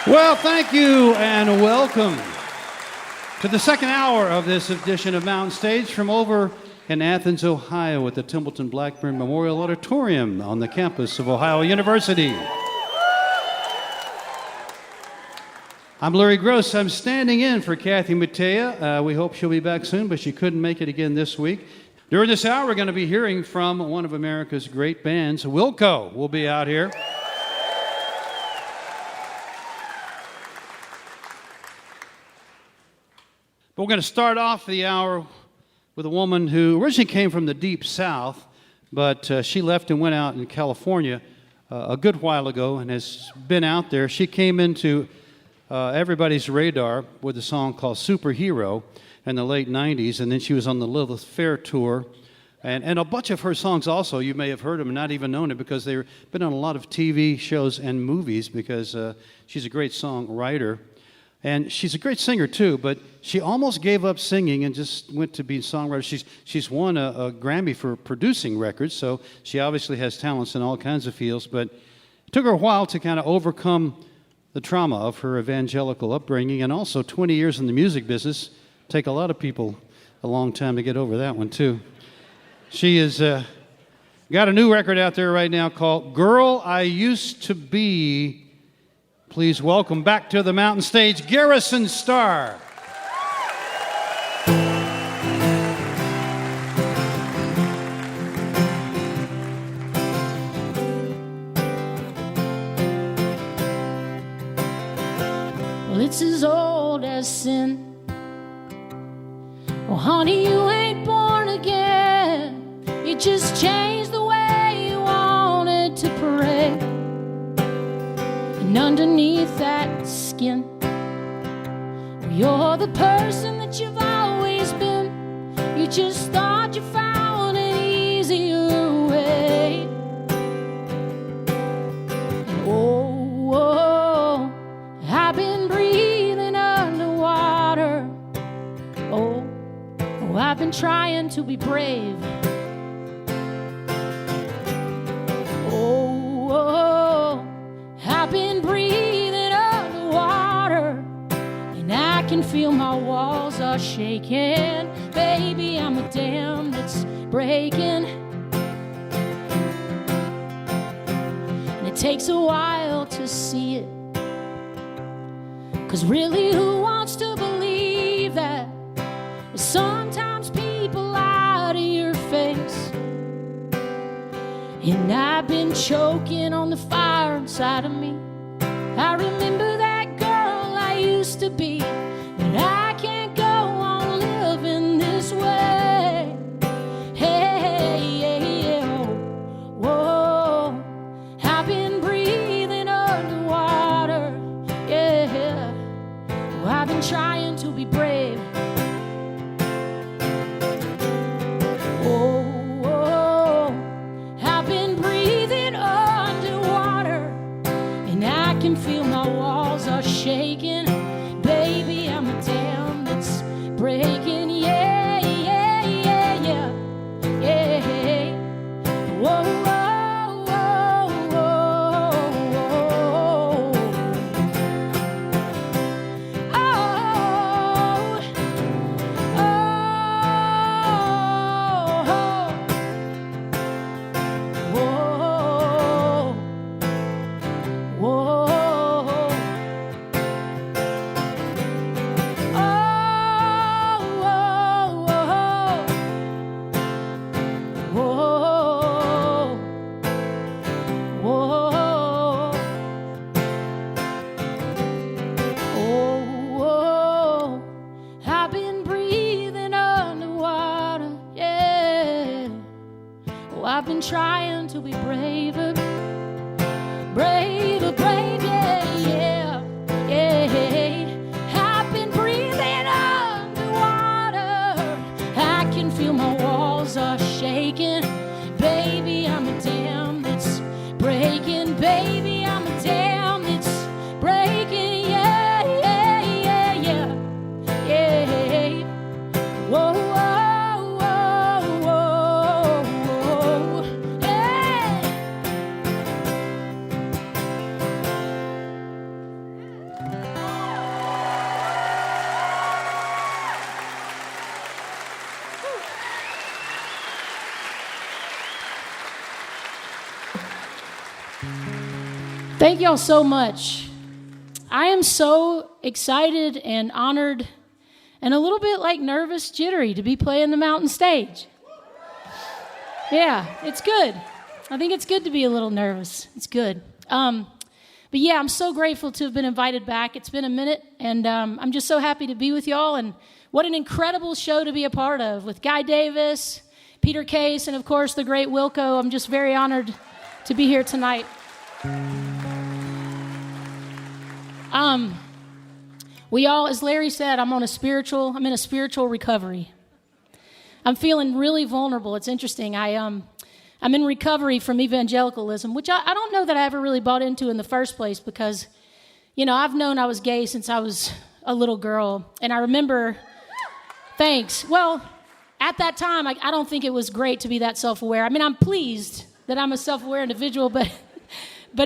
Well, thank you and welcome to the second hour of this edition of Mountain Stage from over in Athens, Ohio at the Templeton-Blackburn Memorial Auditorium on the campus of Ohio University. I'm Larry Gross. I'm standing in for Kathy Mattea. We hope she'll be back soon, but she couldn't make it again this week. During this hour, we're going to be hearing from one of America's great bands, Wilco. Will be out here. But we're going to start off the hour with a woman who originally came from the Deep South, but she left and went out in California a good while ago and has been out there. She came into everybody's radar with a song called Superhero in the late 90s, and then she was on the Lilith Fair tour. And a bunch of her songs also, you may have heard them and not even known it because they've been on a lot of TV shows and movies because she's a great songwriter. And she's a great singer, too, but she almost gave up singing and just went to be a songwriter. She's won a Grammy for producing records, so she obviously has talents in all kinds of fields, but it took her a while to kind of overcome the trauma of her evangelical upbringing, and also 20 years in the music business take a lot of people a long time to get over that one, too. She is Got a new record out there right now called Girl I Used to Be. Please welcome back to the mountain stage, Garrison Starr. Well, it's as old as sin. Oh, honey, you ain't born again. You just changed the way you wanted to pray. And underneath that skin, you're the person that you've always been. You just thought you found an easier way. And oh, I've been breathing underwater. Oh, I've been trying to be brave. Oh, I've been breathing underwater, and I can feel my walls are shaking. Baby, I'm a dam that's breaking. And it takes a while to see it, 'cause really, who wants to believe that sometimes people lie to your face? And I've been choking on the fire inside of me. I remember that girl I used to be, but I can't go on living this way. Hey, oh, whoa, I've been breathing underwater, yeah. Oh, I've been trying to be brave. Feel my walls are shaking. Baby, I'm a dam that's breaking. Yeah, yeah, yeah, yeah, yeah. Whoa, whoa, whoa, whoa, whoa. Oh, oh, whoa, whoa. I've been trying to be braver, braver, brave, yeah, yeah, yeah. I've been breathing underwater. I can feel my walls are shaking. Baby, I'm a dam that's breaking. Baby, I'm a dam that's breaking. Yeah, yeah, yeah, yeah, yeah. Whoa, whoa. Thank y'all so much. I am so excited and honored and a little bit like nervous, jittery to be playing the mountain stage. Yeah, it's good. I think it's good to be a little nervous. It's good. But yeah, I'm so grateful to have been invited back. It's been a minute, and I'm just so happy to be with y'all. And what an incredible show to be a part of with Guy Davis, Peter Case, and of course the great Wilco. I'm just very honored to be here tonight. We all, as Larry said, I'm in a spiritual recovery. I'm feeling really vulnerable. It's interesting. I'm in recovery from evangelicalism, which I don't know that I ever really bought into in the first place because, you know, I've known I was gay since I was a little girl. And I remember, thanks. Well, at that time, I don't think it was great to be that self-aware. I mean, I'm pleased that I'm a self-aware individual, but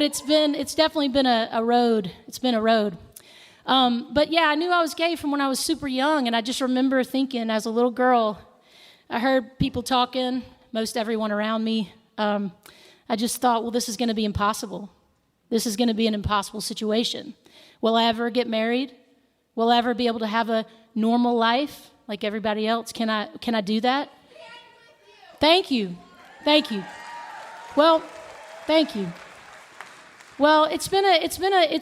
it's definitely been a road. It's been a road. But yeah, I knew I was gay from when I was super young, and I just remember thinking as a little girl, I heard people talking, most everyone around me, I just thought, well, this is going to be impossible. This is going to be an impossible situation. Will I ever get married? Will I ever be able to have a normal life like everybody else? Can I do that? Thank you. Well, thank you. Well, it's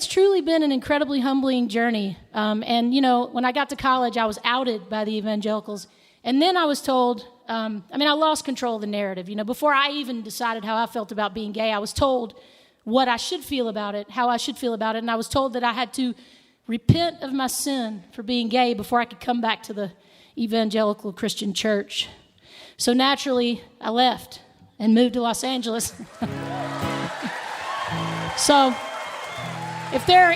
truly been an incredibly humbling journey. And you know, when I got to college, I was outed by the evangelicals, and then I was told, I lost control of the narrative. You know, before I even decided how I felt about being gay, I was told what I should feel about it, how I should feel about it, and I was told that I had to repent of my sin for being gay before I could come back to the evangelical Christian church. So naturally, I left and moved to Los Angeles. So, if there are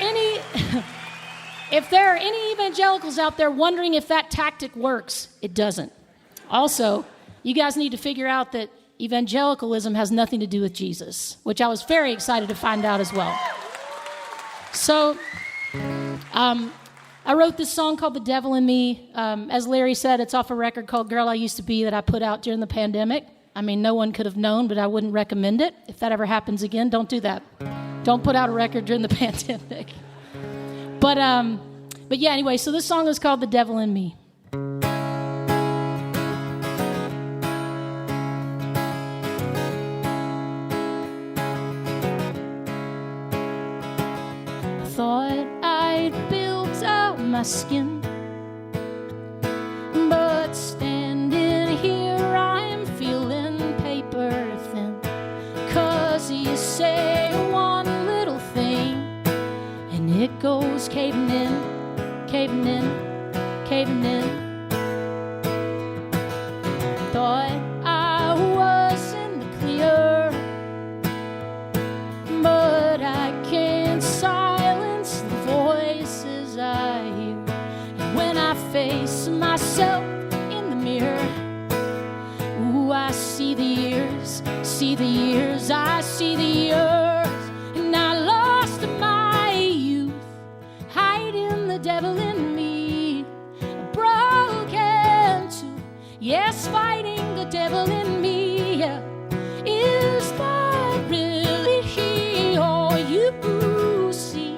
any evangelicals out there wondering if that tactic works, it doesn't. Also, you guys need to figure out that evangelicalism has nothing to do with Jesus, which I was very excited to find out as well. So, I wrote this song called The Devil in Me. As Larry said, it's off a record called Girl I Used to Be that I put out during the pandemic. I mean, no one could have known, but I wouldn't recommend it. If that ever happens again, don't do that. Don't put out a record during the pandemic. But yeah, anyway, so this song is called The Devil in Me. Thought I'd built out my skin, but standing here I'm feeling paper thin. 'Cause you say one little thing and it goes caving in, caving in, caving in. Thought I was in the clear, but I can't silence the voices I hear. And when I face myself in the mirror, ooh, I see the years, I see the years. And I lost my youth, hiding the devil in me. Broken too, yes, fighting the devil in me. Is that really he or you see?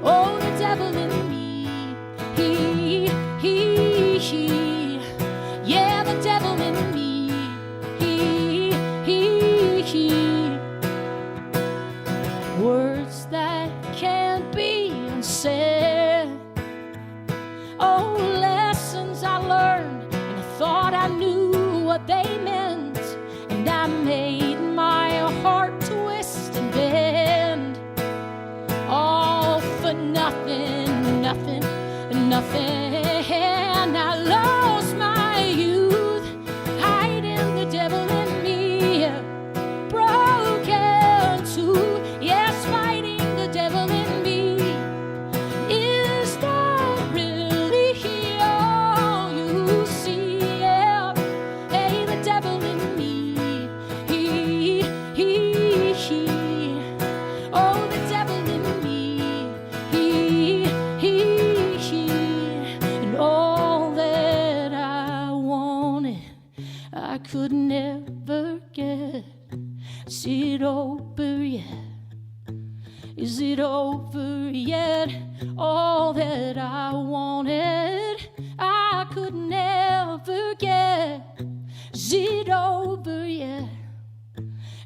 Oh, the devil in me, he, yeah, the devil in me, he. Words that can't be unsaid. Oh, lessons I learned, and I thought I knew what they meant. And I made my heart twist and bend, all for nothing, nothing, nothing. And I lost my youth, hiding the devil in me. Broken too, yes, fighting the devil in me. Is that really all you see? Yeah. Hey, the devil in me, he. Oh, the devil in me, he. And all that I wanted, I could never get. Is it over yet? Is it over yet? All that I wanted, I could never get. Is it over yet?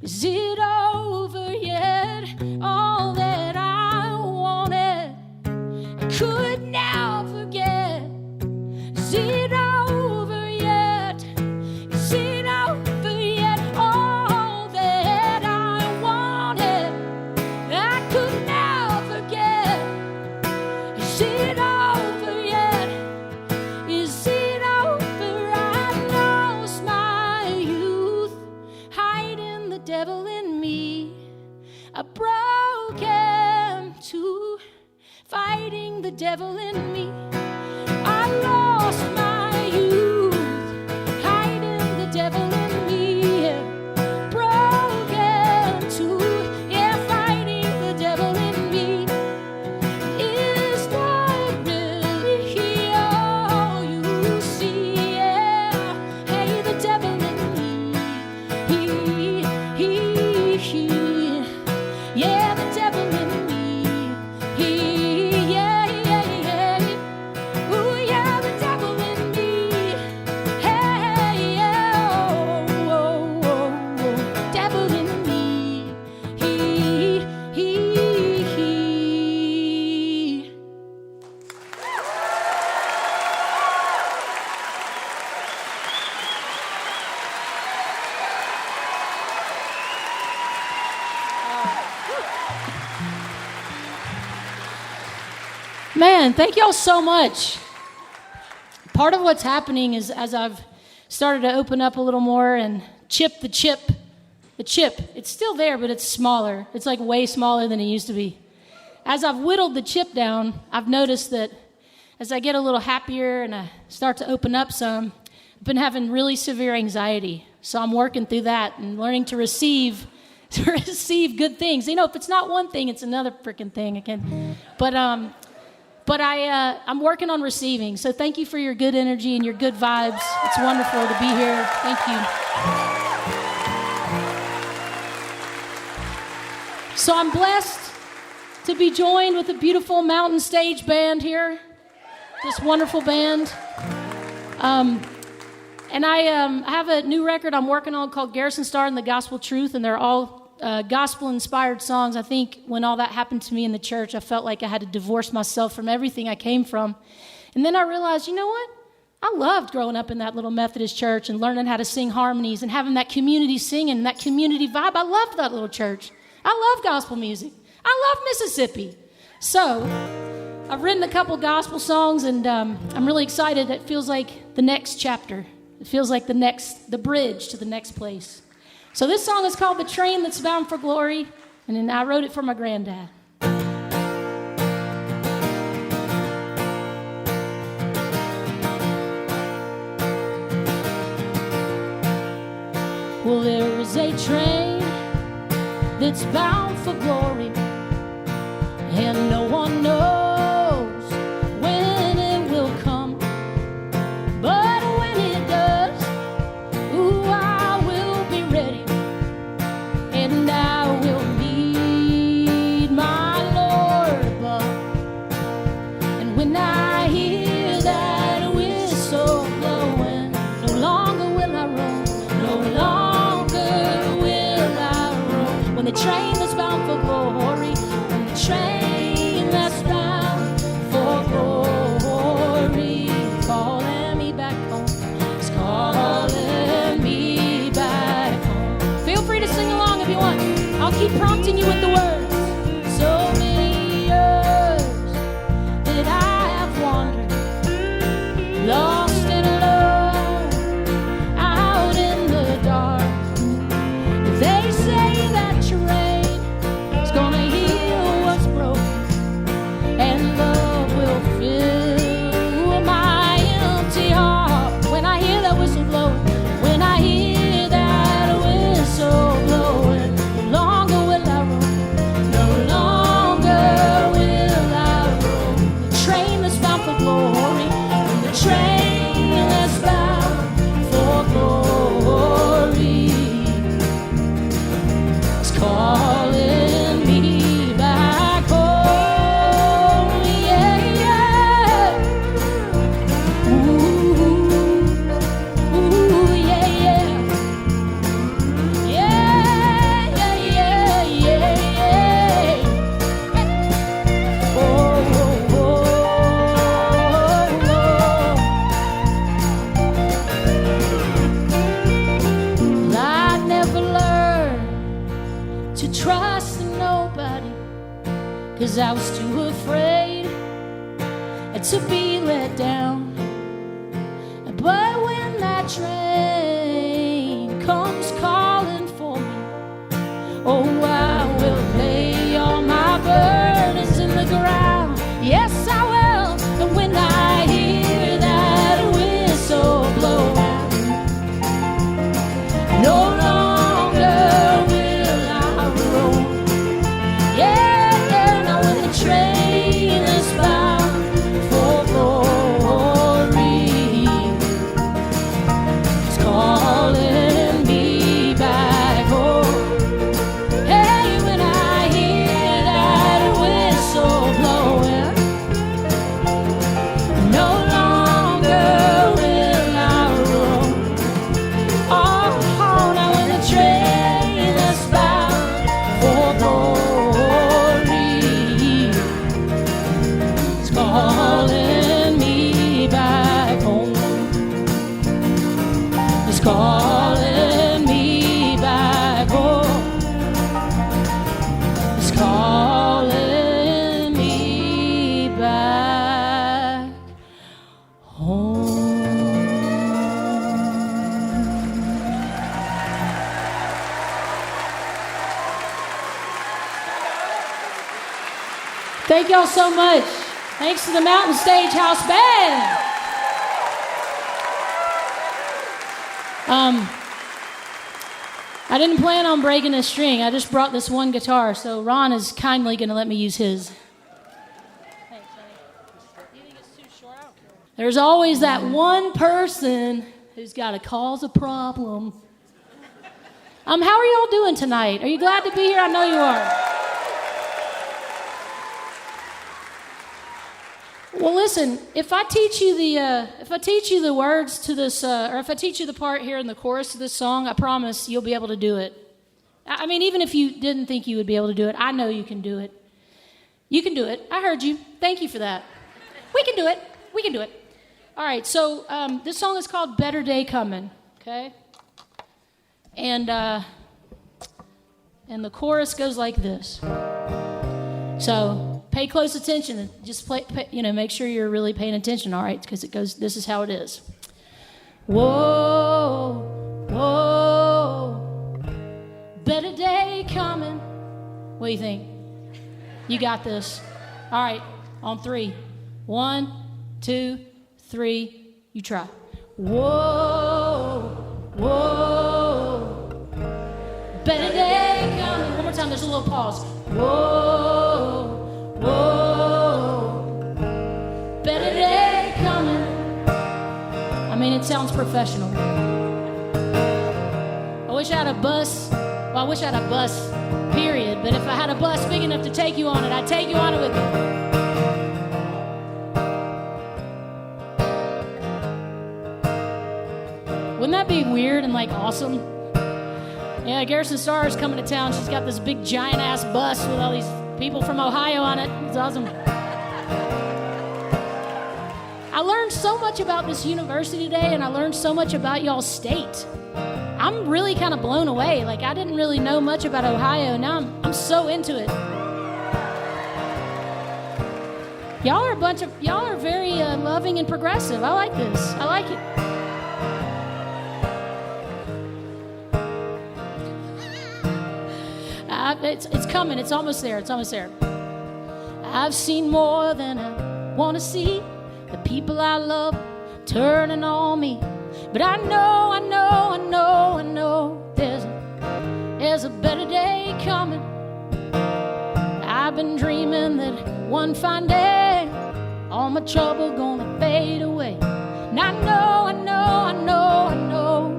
Is it over yet? All that I wanted, I could never get. Is it over yet? Is it over yet? All that I wanted, I could never get. Is it over yet? Is it over? I lost my youth, hiding the devil in me. I broken too, fighting the devil in me. I lost my youth, hiding the devil in me. Broken too, yeah, fighting the devil in me. Is that really all you see? Yeah, hey, the devil in me, he. Man, thank y'all so much. Part of what's happening is as I've started to open up a little more and the chip, it's still there, but it's smaller. It's like way smaller than it used to be. As I've whittled the chip down, I've noticed that as I get a little happier and I start to open up some, I've been having really severe anxiety. So I'm working through that and learning to receive good things. You know, if it's not one thing, it's another freaking thing again. But I'm working on receiving. So thank you for your good energy and your good vibes. It's wonderful to be here. Thank you. So I'm blessed to be joined with a beautiful Mountain Stage band here. This wonderful band. And I have a new record I'm working on called Garrison Starr and the Gospel Truth, and they're all gospel-inspired songs. I think when all that happened to me in the church, I felt like I had to divorce myself from everything I came from. And then I realized, you know what? I loved growing up in that little Methodist church and learning how to sing harmonies and having that community singing, that community vibe. I loved that little church. I love gospel music. I love Mississippi. So I've written a couple gospel songs, and I'm really excited. It feels like the next chapter. It feels like the bridge to the next place. So this song is called The Train That's Bound for Glory, and then I wrote it for my granddad. Well, there is a train that's bound for glory, and no one knows when it will come. But when it does, ooh, I will be ready, and I will meet my Lord above. And when I hear that whistle blowing, no longer will I roam, no longer will I roam. When the train that's bound for glory, when the train that's bound for glory, calling me back home, it's calling me back home. Feel free to sing along if you want. I'll keep prompting you with the words. So many years that I have wandered, lost and alone, out in the dark. They say that train is gonna heal what's broken, and love will fill my empty heart. When I hear that whistle blowing, when I hear that whistle blowing, no longer will I roam, no longer will I roam. The train that's bound for glory, the train that's bound for glory, it's calling me back home, yeah, yeah. Ooh, yeah, yeah. Yeah, yeah, yeah, yeah, yeah. Oh, oh, oh. I never learned to trust in nobody, 'cause I was too afraid to be let down. But when that train comes calling for me, oh, I will lay all my burdens in the ground. Yes, I will. And when I hear that whistle blow, no longer will I roam. Yeah, yeah, now when the train is bound for glory, it's calling me back home. Thank y'all so much. Thanks to the Mountain Stage House Band. I didn't plan on breaking a string. I just brought this one guitar, so Ron is kindly going to let me use his. Thanks, honey. Do you think it's too short? I don't care. There's always that one person who's got to cause a problem. How are y'all doing tonight? Are you glad to be here? I know you are. Well, listen. If I teach you the words to this, or if I teach you the part here in the chorus of this song, I promise you'll be able to do it. I mean, even if you didn't think you would be able to do it, I know you can do it. You can do it. I heard you. Thank you for that. We can do it. We can do it. All right. So this song is called "Better Day Coming." Okay. And the chorus goes like this. So pay close attention and just make sure you're really paying attention, all right? Because it goes, this is how it is. Whoa, whoa, better day coming. What do you think? You got this. All right, on 3. 1, 2, 3, you try. Whoa, whoa, better day coming. One more time, there's a little pause. Whoa, whoa, better day coming. I mean, it sounds professional. I wish I had a bus. Well, I wish I had a bus, period. But if I had a bus big enough to take you on it, I'd take you on it with me. Wouldn't that be weird and awesome? Yeah, Garrison Starr is coming to town. She's got this big giant ass bus with all these people from Ohio on it. It's awesome. I learned so much about this university today, and I learned so much about y'all's state. I'm really kind of blown away. I didn't really know much about Ohio. Now I'm so into it. Y'all are very loving and progressive. I like this. I like it. It's coming. It's almost there. It's almost there. I've seen more than I want to see. The people I love turning on me. But I know there's a better day coming. I've been dreaming that one fine day all my trouble gonna fade away. And I know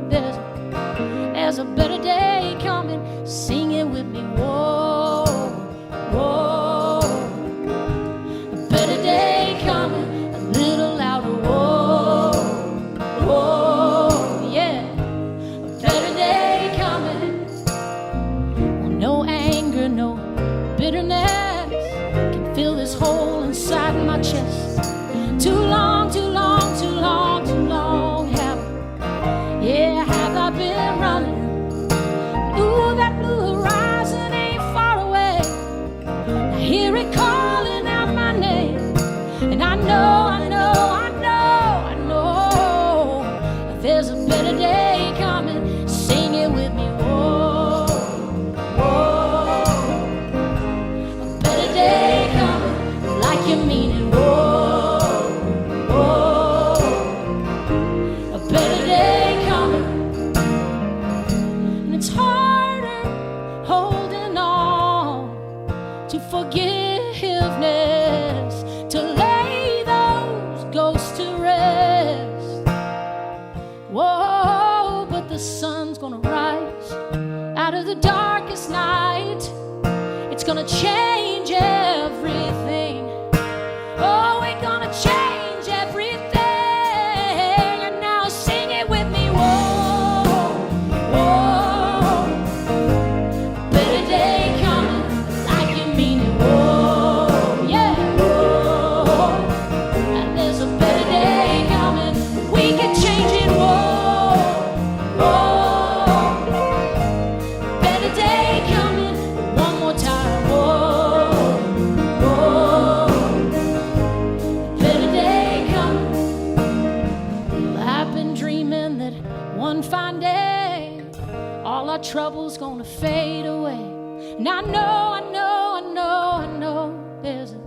there's a better day coming. Sing it with me. Whoa, whoa, a better day coming. A little louder. Whoa, whoa, yeah, a better day coming. Well, no anger, no bitterness can fill this hole inside my chest. Too long have I been running. Ooh, that blue horizon ain't far away. I hear it calling out my name. And I know there's a better day coming. Sing it with me. Whoa, whoa, a better day coming. Like you mean it. Whoa, whoa, a better day coming. And it's harder holding on to forgiveness, to lay those ghosts to rest. Whoa, but the sun's gonna rise out of the darkest night. It's gonna change everything. Oh, we're gonna change everything. And now sing it with me. Whoa, whoa, better day coming. Like you mean it. Whoa, yeah, whoa. And there's a better day coming. We can change it. Whoa, whoa, better day coming. One more time. Whoa, whoa, better day coming. Well, I've been dreaming that one fine day all our troubles gonna fade away. And I know there's a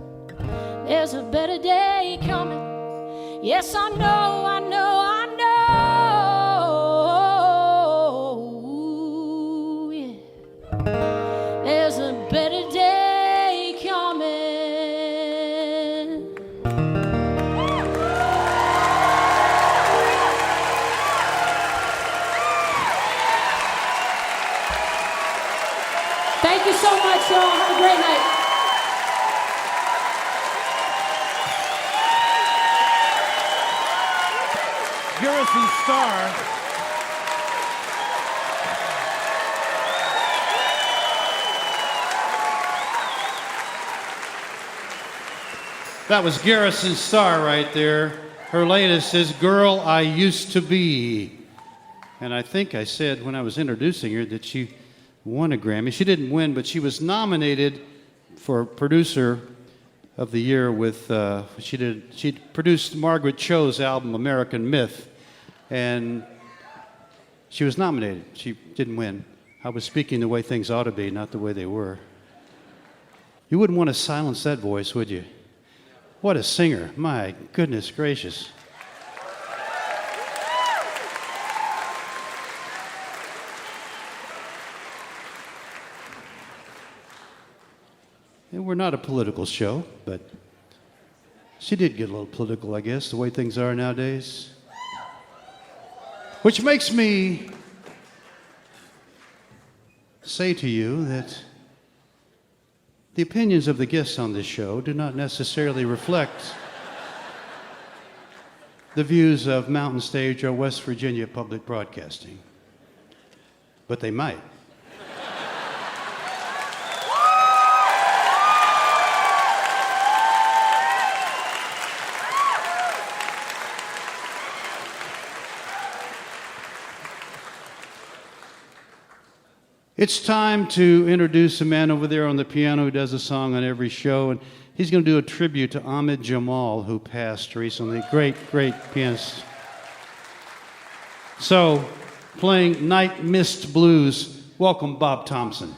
there's a better day coming. Yes, I know, I know, I know. Yeah. There's a better day coming. Thank you so much, y'all. Have a great night. Garrison Starr. That was Garrison Starr right there. Her latest is Girl I Used to Be. And I think I said when I was introducing her that she won a Grammy. She didn't win, but she was nominated for Producer of the Year with, she produced Margaret Cho's album American Myth, and she was nominated. She didn't win. I was speaking the way things ought to be, not the way they were. You wouldn't want to silence that voice, would you? What a singer. My goodness gracious. And we're not a political show, but she did get a little political, I guess, the way things are nowadays. Which makes me say to you that the opinions of the guests on this show do not necessarily reflect the views of Mountain Stage or West Virginia Public Broadcasting. But they might. It's time to introduce a man over there on the piano who does a song on every show, and he's going to do a tribute to Ahmed Jamal, who passed recently. Great, great pianist. So, playing Night Mist Blues, welcome Bob Thompson.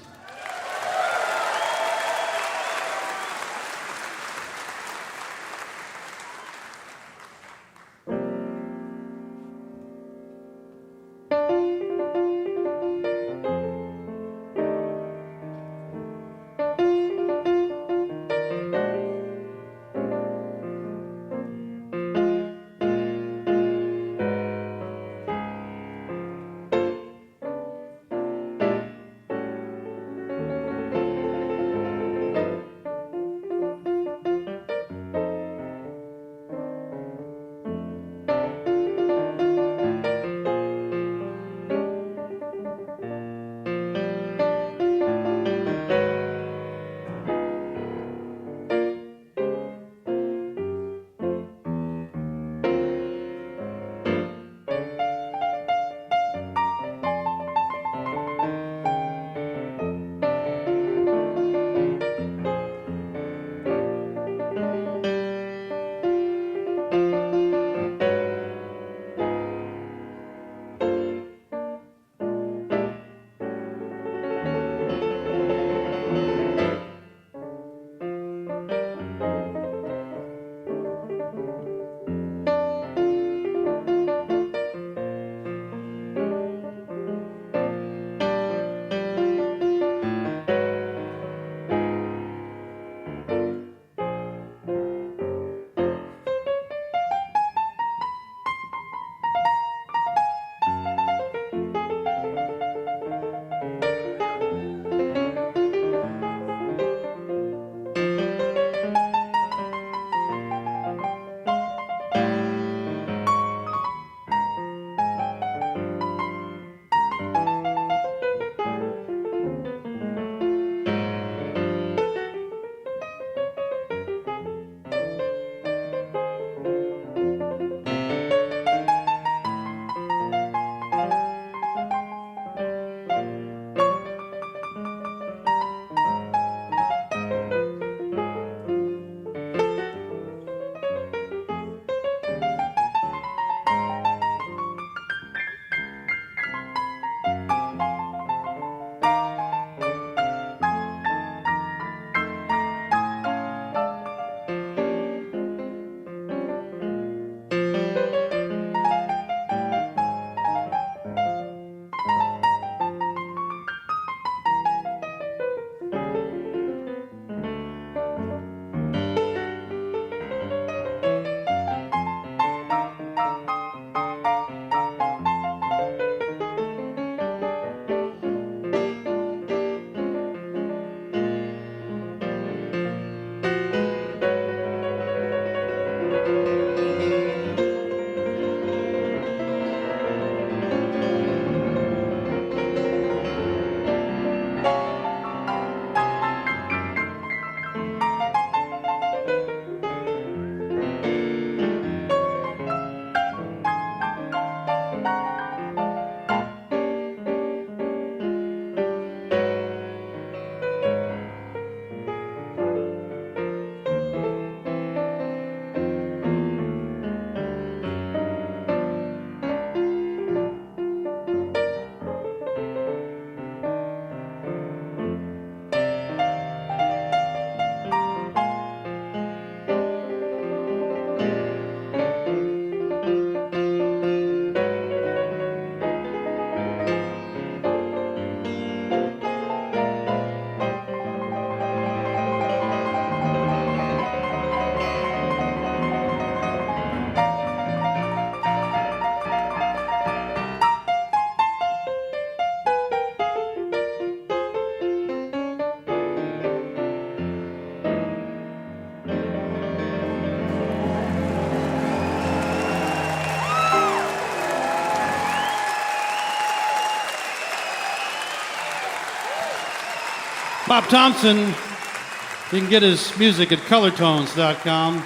Bob Thompson, you can get his music at colortones.com.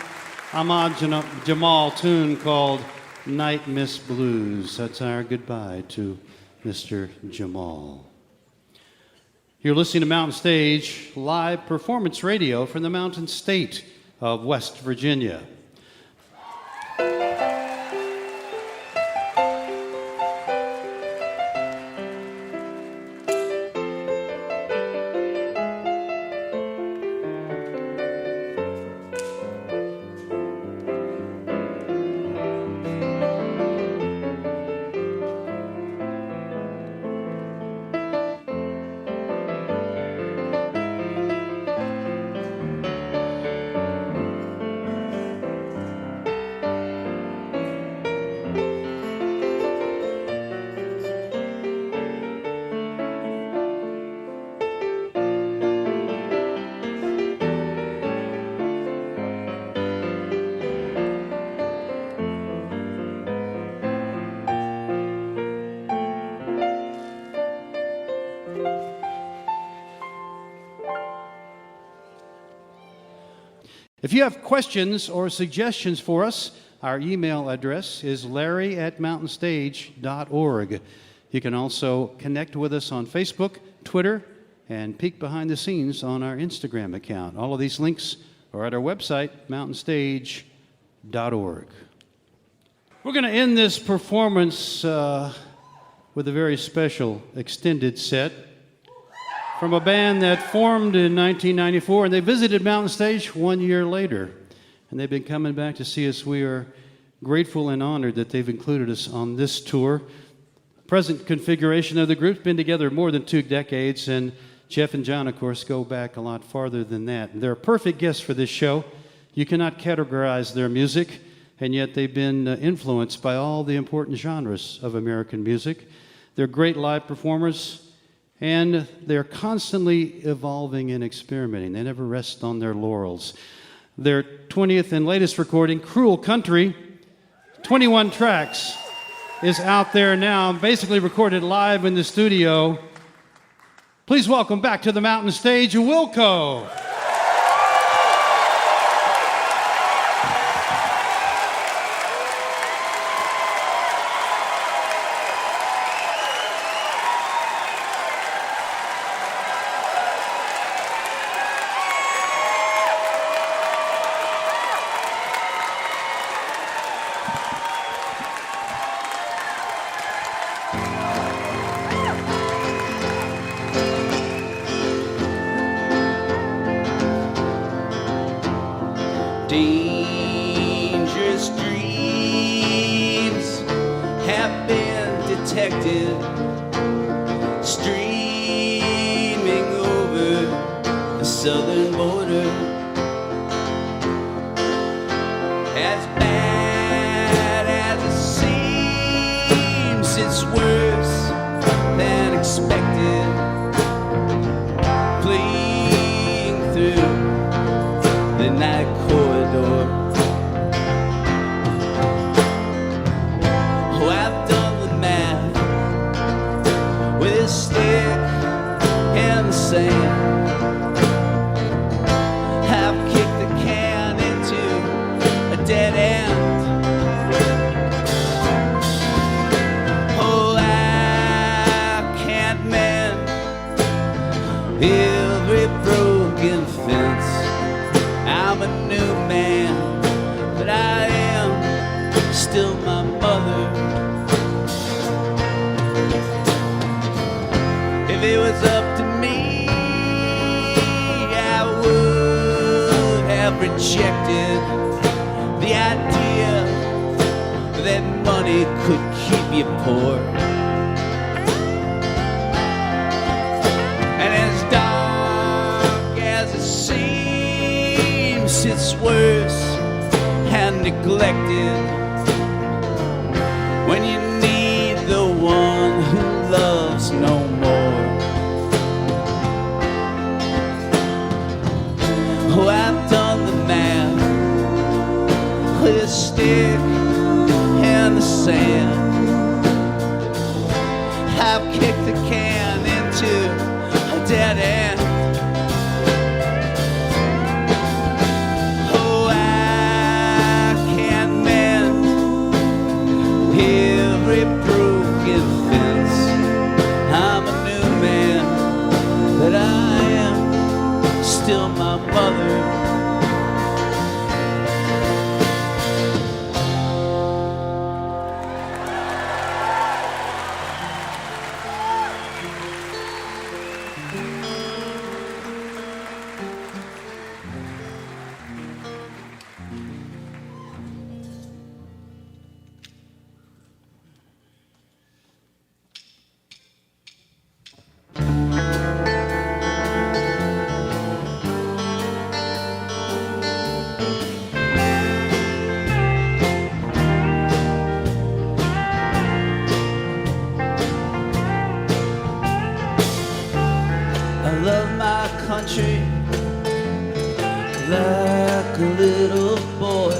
Ahmad Jamal tune called Night Miss Blues. That's our goodbye to Mr. Jamal. You're listening to Mountain Stage, live performance radio from the Mountain State of West Virginia. If you have questions or suggestions for us, our email address is larry@mountainstage.org. You can also connect with us on Facebook, Twitter, and peek behind the scenes on our Instagram account. All of these links are at our website, mountainstage.org. We're going to end this performance with a very special extended set from a band that formed in 1994, and they visited Mountain Stage 1 year later. And they've been coming back to see us. We are grateful and honored that they've included us on this tour. Present configuration of the group's been together more than 2 decades, and Jeff and John, of course, go back a lot farther than that. They're perfect guests for this show. You cannot categorize their music, and yet they've been influenced by all the important genres of American music. They're great live performers, and they're constantly evolving and experimenting. They never rest on their laurels. Their 20th and latest recording, Cruel Country, 21 tracks, is out there now, basically recorded live in the studio. Please welcome back to the Mountain Stage, Wilco. Dangerous dreams have been detected, streaming over the southern border. As bad as it seems, it's worse than expected. Fleeing through the night corridor. Oh, I've done the math with a stick and the sand. I've kicked the can into a dead end. Oh, I can't mend every broken fence. I'm a new man, but I am still my mother. If it was up to me, I would have rejected the idea that money could keep you poor. And as dark as it seems, it's worse and neglected when you need the one who loves no more. Oh, I've done the math with a stick and the sand. I've kicked the can into a dead end. a broken fence. I'm a new man, but I am still my mother. I love my country like a little boy.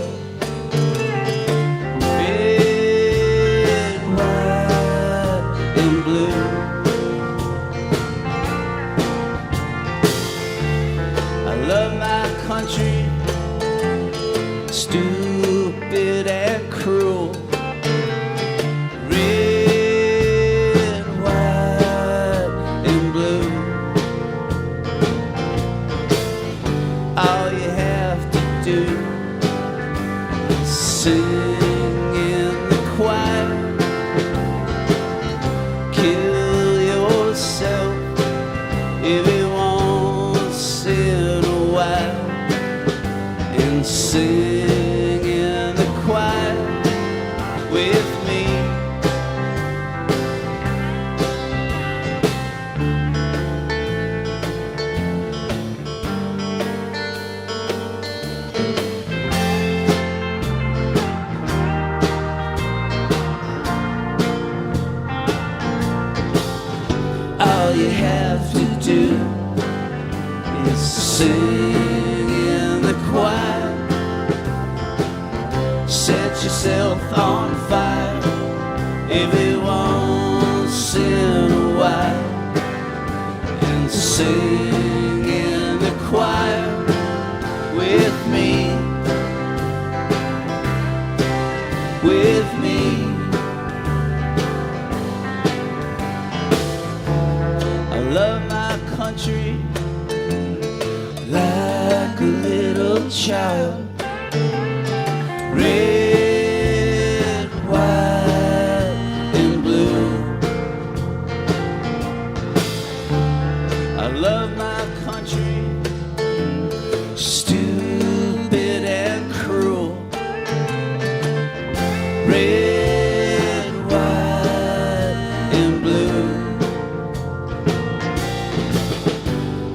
Red, white, and blue. I love my country, stupid and cruel. Red, white, and blue. All you have to do is sing in the choir. Kill yourself every once in a while and sing in the choir with me. All you have to do is sing in the choir. Set yourself on fire every once in a while and sing in the choir with me. With me. I love my country like a little child. Red, white, and blue. I love my country, stupid and cruel. Red, white, and blue.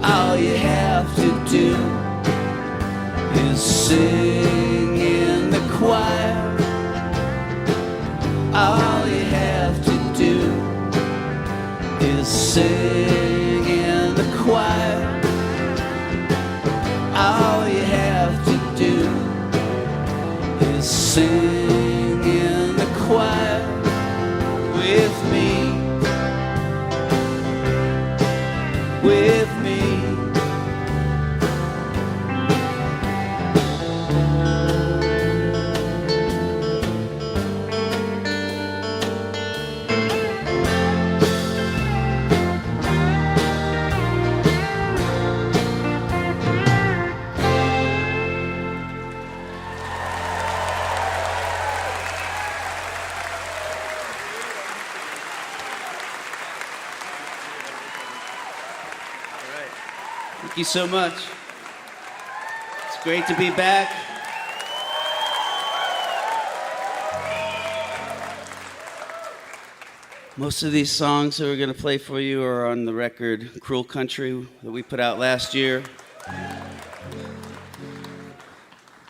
All you have to do is sing in the choir. All you have to do is sing in the choir. All you have to do is sing in the choir with me. With me. Thank you so much. It's great to be back. Most of these songs that we're going to play for you are on the record Cruel Country that we put out last year. A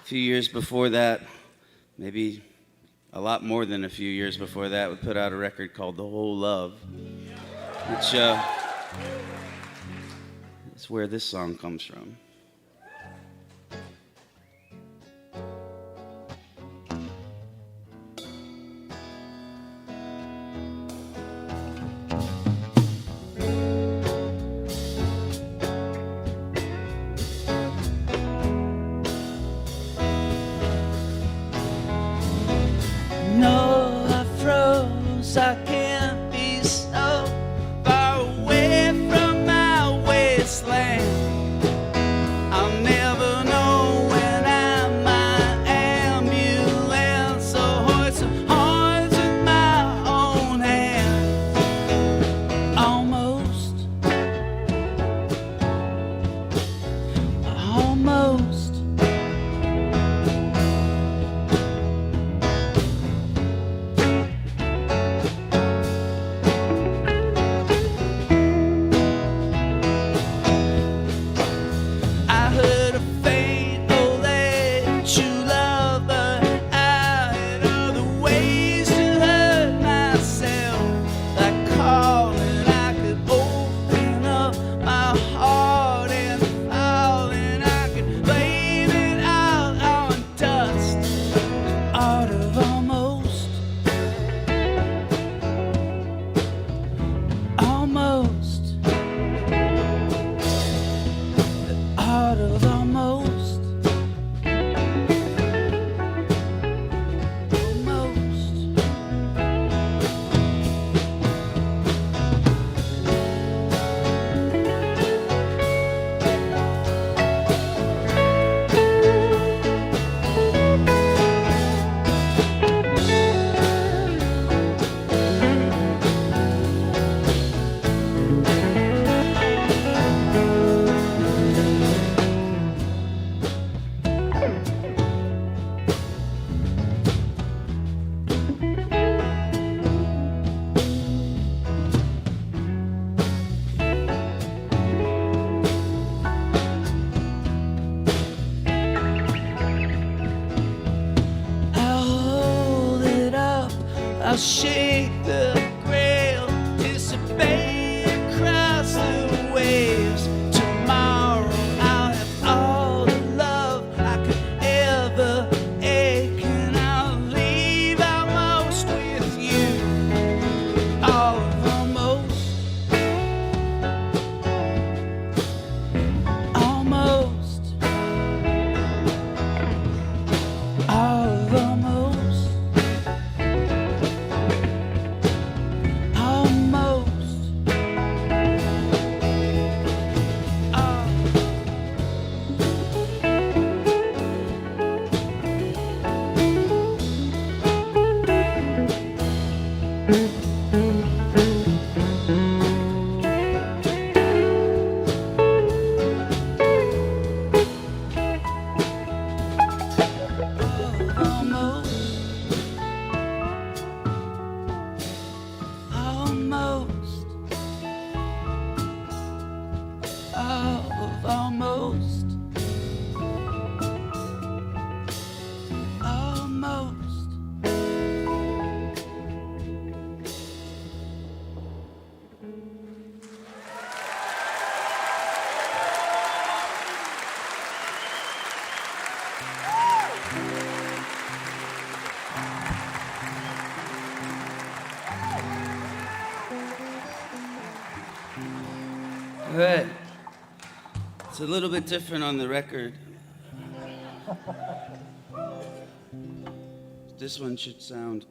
few years before that, maybe a lot more than a few years before that, we put out a record called The Whole Love, which is where this song comes from. 'cause I can't be so far away from my wasteland. I'll never know when I'm my ambulance or hoist some horns with my own hand. Almost, almost. I heard a faint old age true love, but I had other ways to hurt myself. Like calling, I could open up my heart and fall, and I could blame it out on dust. Art of almost, almost. Art of almost, almost. I'll hold it up, I'll shake the grail, disobey across the waves. Tomorrow I'll have all the love I could ever ache, and I'll leave almost with you. All of almost, almost. All of almost, almost. Almost, all of almost, almost. All right. It's a little bit different on the record. This one should sound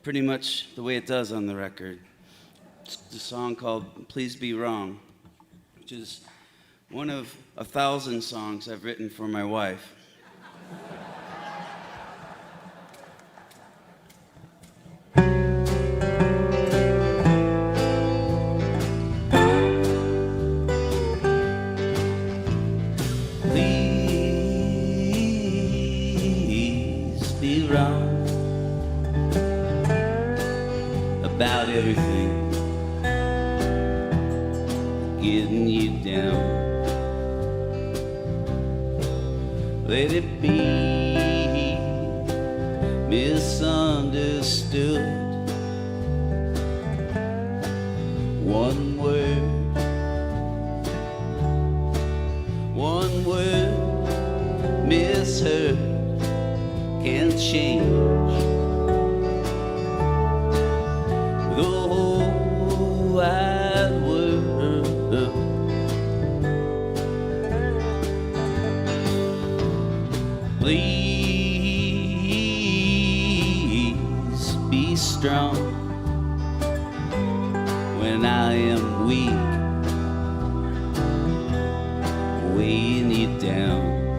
pretty much the way it does on the record. It's a song called Please Be Wrong, which is one of 1,000 songs I've written for my wife. Please be wrong about everything, getting you down. Let it be misunderstood. One word misheard can change the whole wide world. Please be strong when I am weak, weighing you down.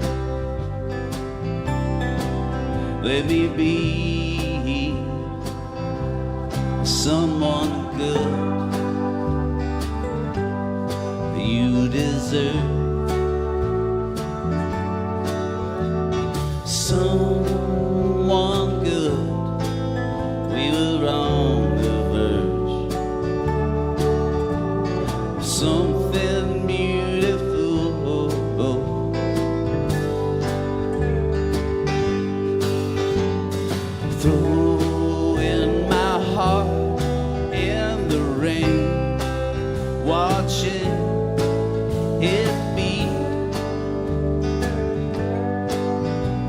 Let me be someone good you deserve. Someone good, we were on the verge of something beautiful. Throwing my heart in the rain, watching it beat.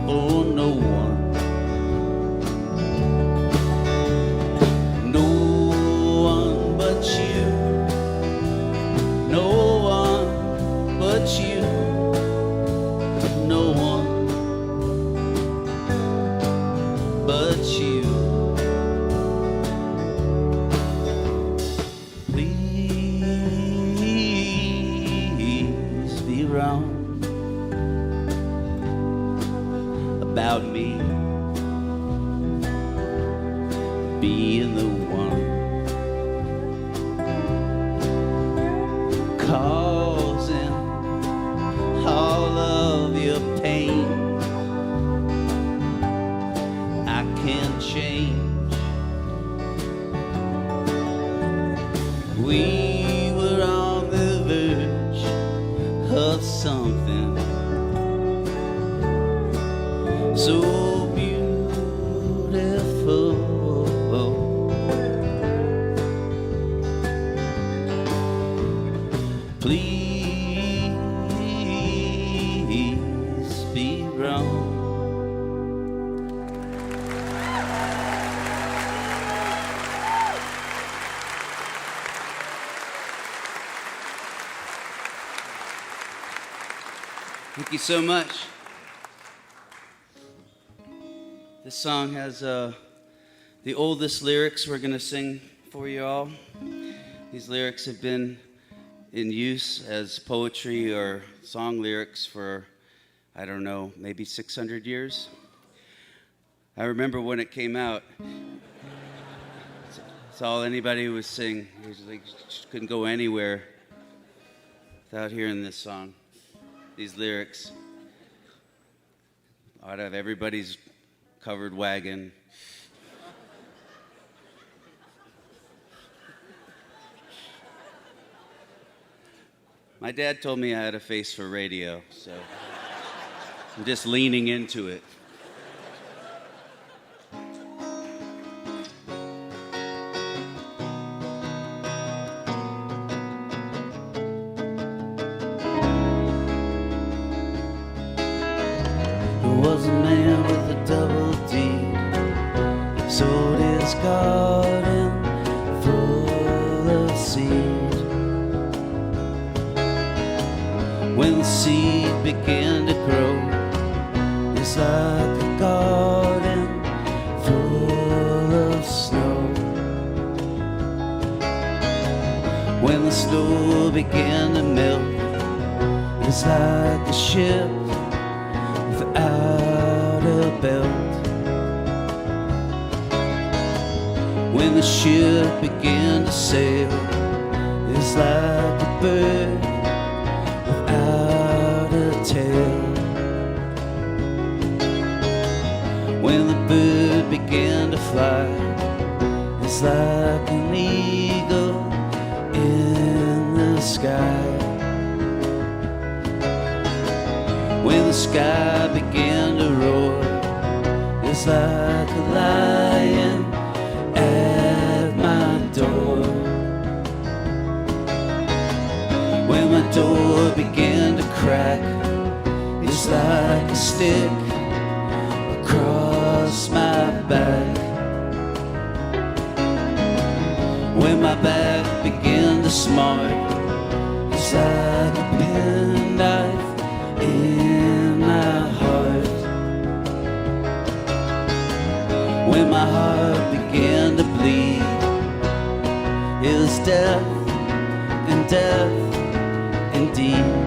Oh, no one, no one but you, no one but you, no one but you. Please be wrong about me being the one causing all of your pain. I can't change. We were on the verge of something so beautiful. Please be wrong. Thank you so much. This song has the oldest lyrics we're going to sing for you all. These lyrics have been in use as poetry or song lyrics for, I don't know, maybe 600 years. I remember when it came out, it's all anybody would sing. It was like, just couldn't go anywhere without hearing this song, these lyrics. Out of everybody's covered wagon. My dad told me I had a face for radio, so I'm just leaning into it. There was a man with a double deed. He sold his garden full of seed. When the seed began to grow, it's like a garden full of snow. When the snow began to melt, it's like a ship without a belt. When the ship began to sail, it's like a bird without a tail. When the bird began to fly, it's like an eagle in the sky. When the sky began to roar, it's like a lion at my door. When my door began to crack, it's like a stick across my back. When my back began to smart, it's like a penknife in my heart. When my heart began to bleed, it was death and death indeed.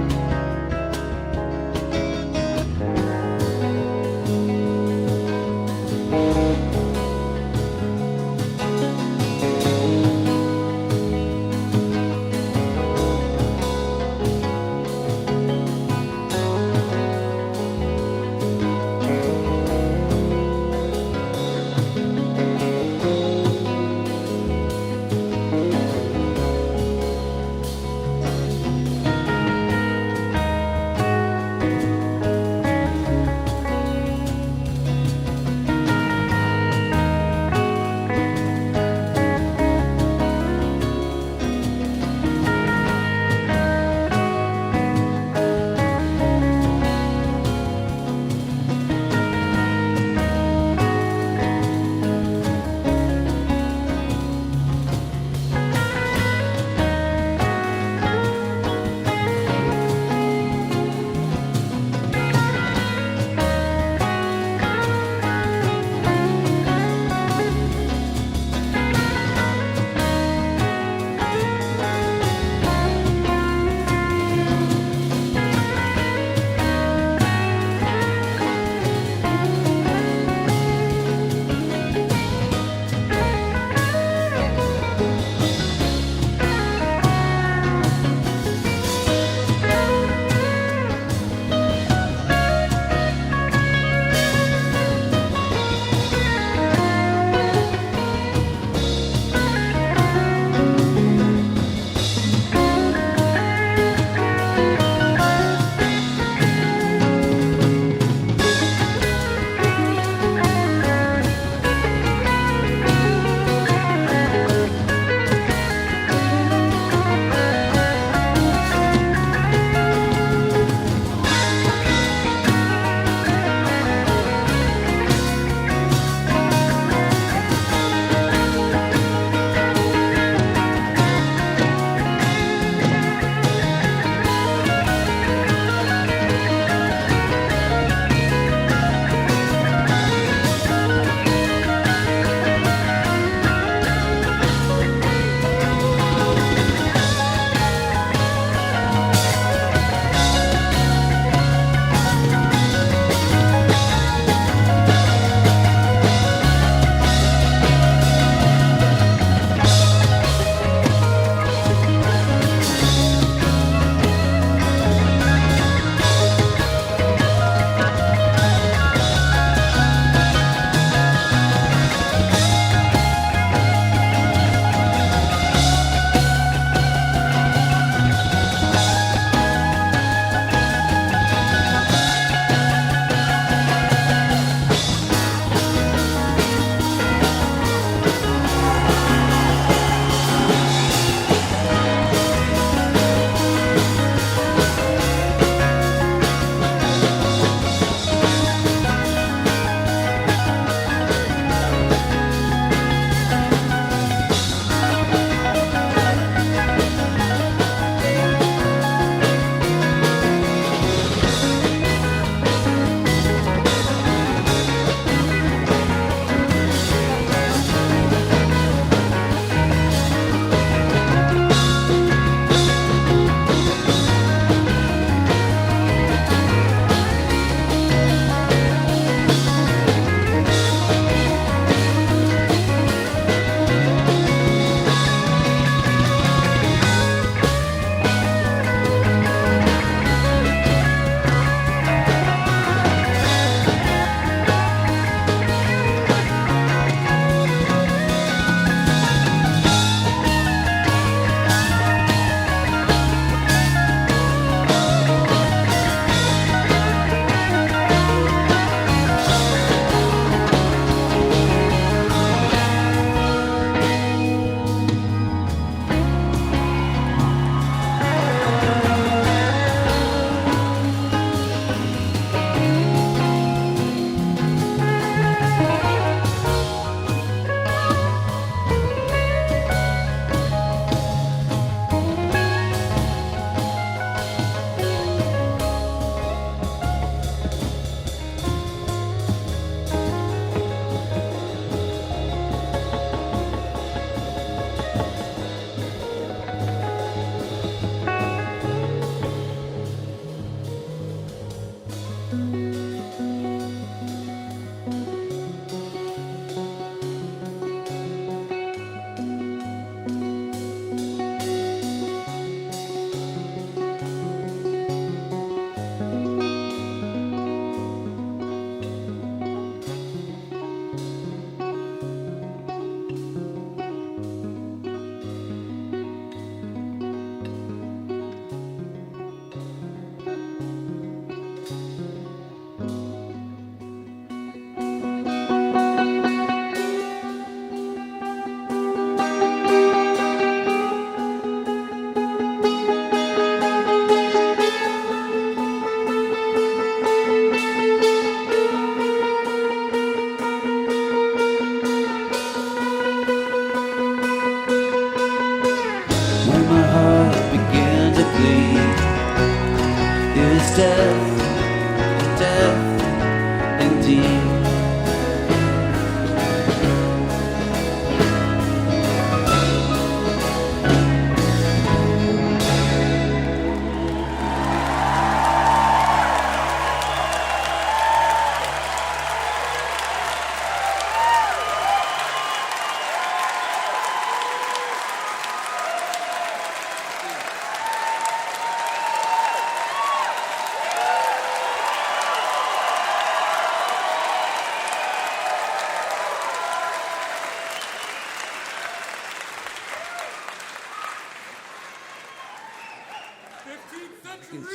You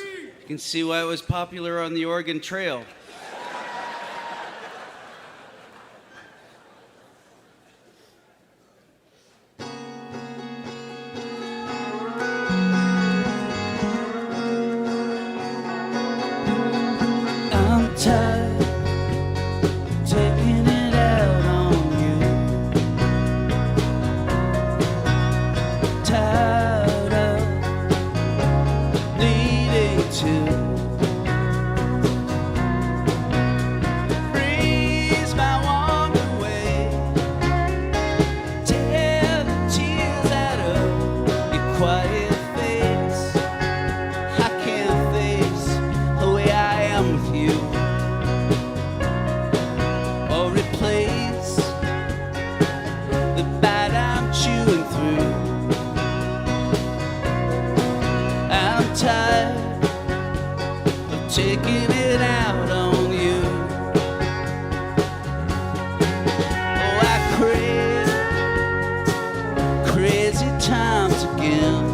can see why it was popular on the Oregon Trail. I'm tired, taking it out on you. Tired of needing to freeze my wonder away. Tear the tears out of your quiet face. I can't face the way I am with you, or replace the bite I'm chewing through. I'm tired of taking it out on you. Oh, I crave crazy times again.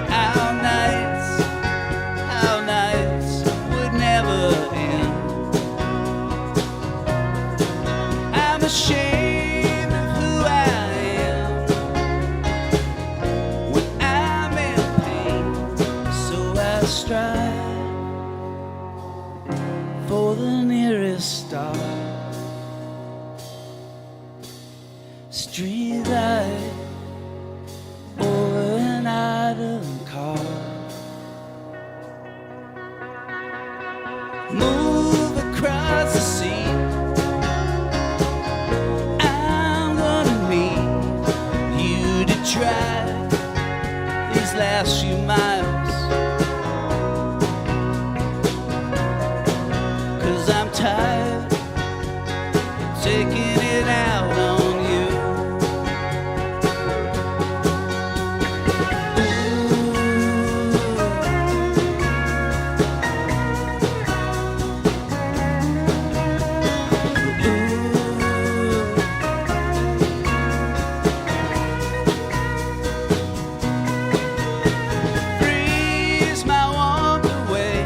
Our nights would never end. I'm ashamed of who I am when I'm in pain, so I strive for the nearest star. Street light over an idle car. Move across the sea. I'm gonna need you to drive these last few miles, 'cause I'm tired of taking it out on you. Freeze my warmth away.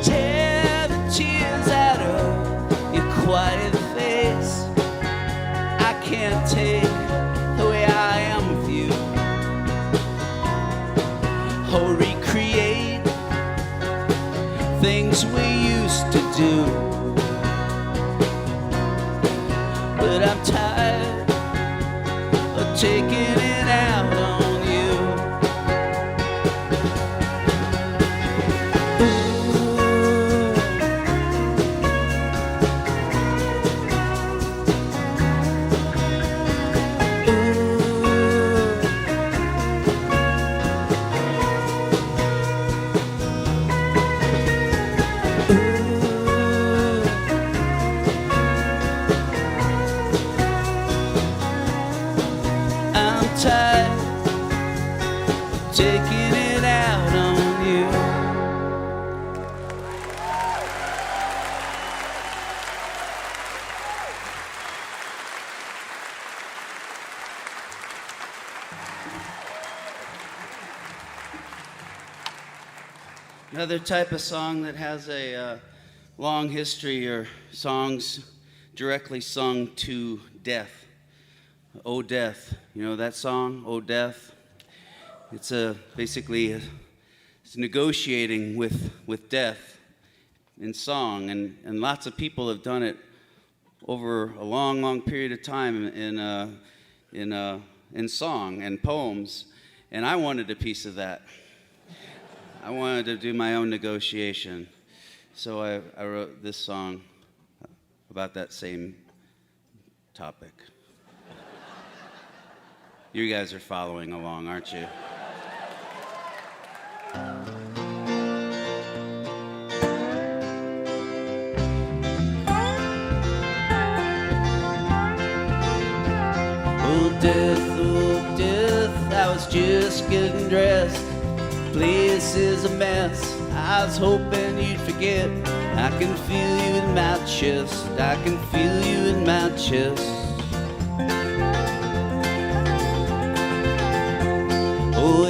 Tear the tears out of your quiet face. I can't take the way I am with you, or recreate things we used to do. But I'm tired of taking it out on you. I'm tired of taking it out on you. Another type of song that has a long history are songs directly sung to death. Oh Death, you know that song, Oh Death? It's basically it's negotiating with death in song, and lots of people have done it over a long period of time in song and poems, and I wanted a piece of that. I wanted to do my own negotiation, so I wrote this song about that same topic. You guys are following along, aren't you? Oh death, I was just getting dressed. Place is a mess, I was hoping you'd forget. I can feel you in my chest, I can feel you in my chest. Oh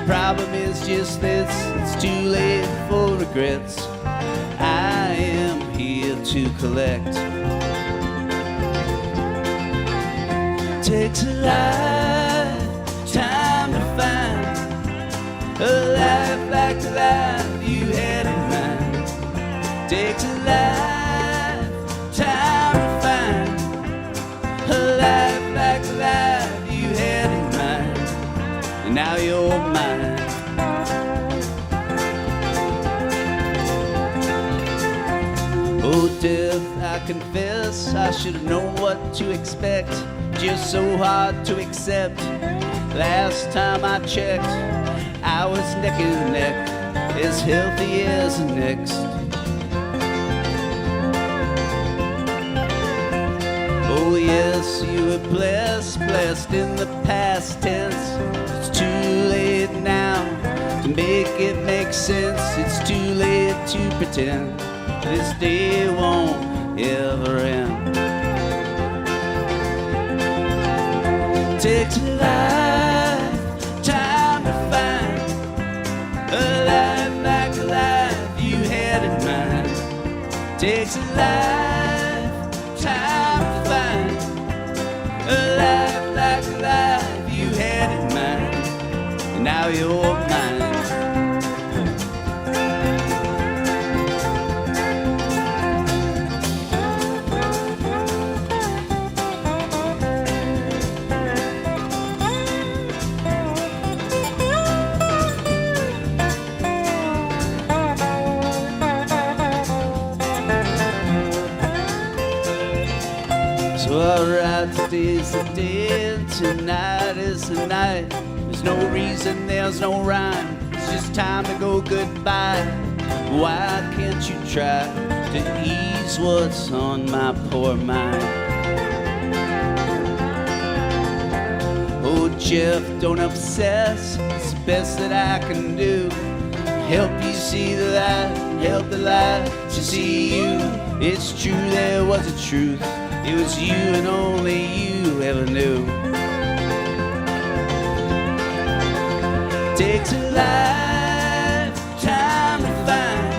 problem is just this, it's too late for regrets. I am here to collect. Takes a lifetime to find a life like the life you had in mind. Takes a lifetime to find a life like the life you had in mind. And now you're mine. Oh, death, I confess I should have known what to expect. Just so hard to accept. Last time I checked, I was neck and neck, as healthy as the next. Oh yes, you were blessed, blessed in the past tense. It's too late now to make it make sense. It's too late to pretend this day won't ever end. Takes a lifetime to find a life like the life you had in mind. Takes a lifetime to find a life like the life you had in mind. And now you're mine. So alright, today's the day and tonight is the night. There's no reason, there's no rhyme. It's just time to go goodbye. Why can't you try to ease what's on my poor mind? Oh Jeff, don't obsess. It's the best that I can do. Help you see the light, help the light to see you. It's true, there was a truth. It was you and only you ever knew. Takes a lifetime to find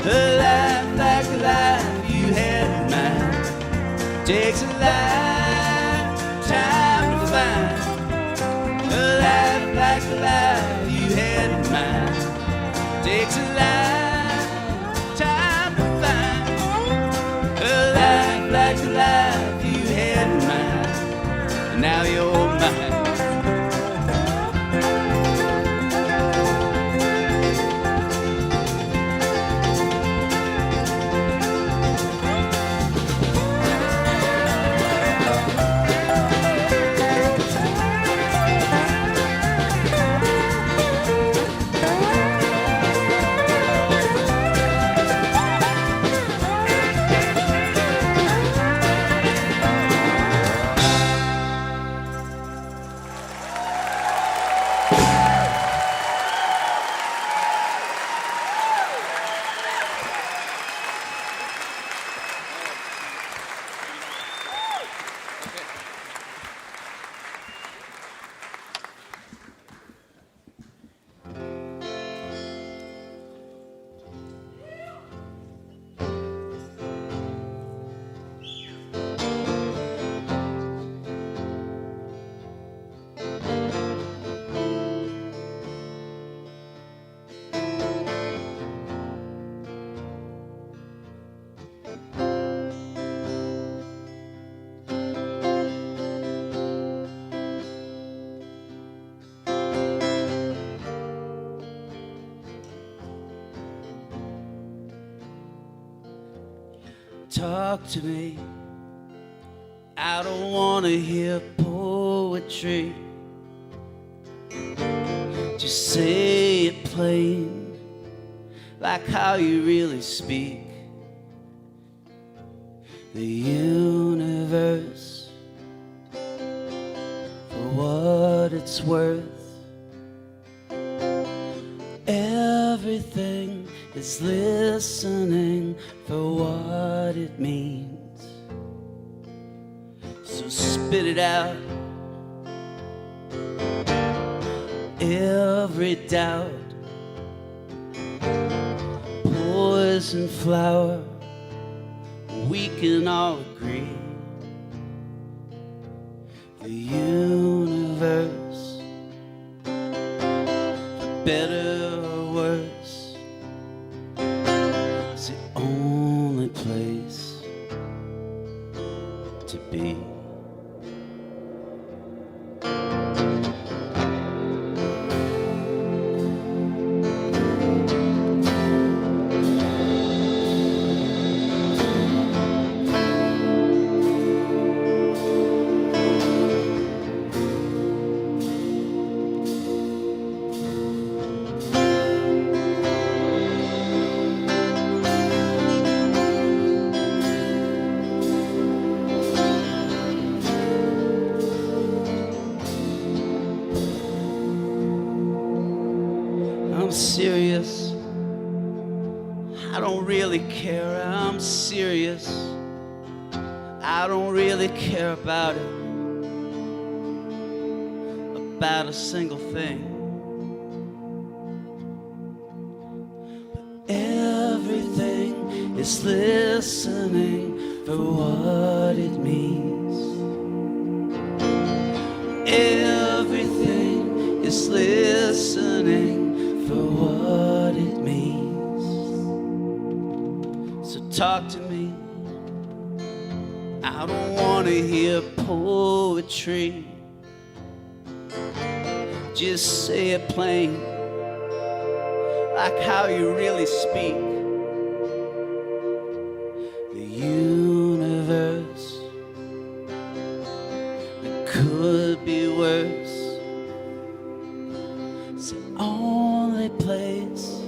a life like the life you had in mind. Takes a lifetime to find a life like the life you had in mind. Takes a lifetime to find a life like the life you had in mind. And now you're mine. Talk to me. I don't wanna hear poetry. Just say it plain, like how you really speak. The universe, for what it's worth, everything is listening for what it means. So spit it out. every doubt. Poison flower, we can all agree. The universe, for better or worse, is the only place to be. I'm serious. I don't really care. I'm serious. I don't really care about it, about a single thing. But everything is listening for what it means. Everything is listening for what it means. So talk to me. I don't want to hear poetry. Just say it plain, like how you really speak. The universe, it could be worse. It's the only place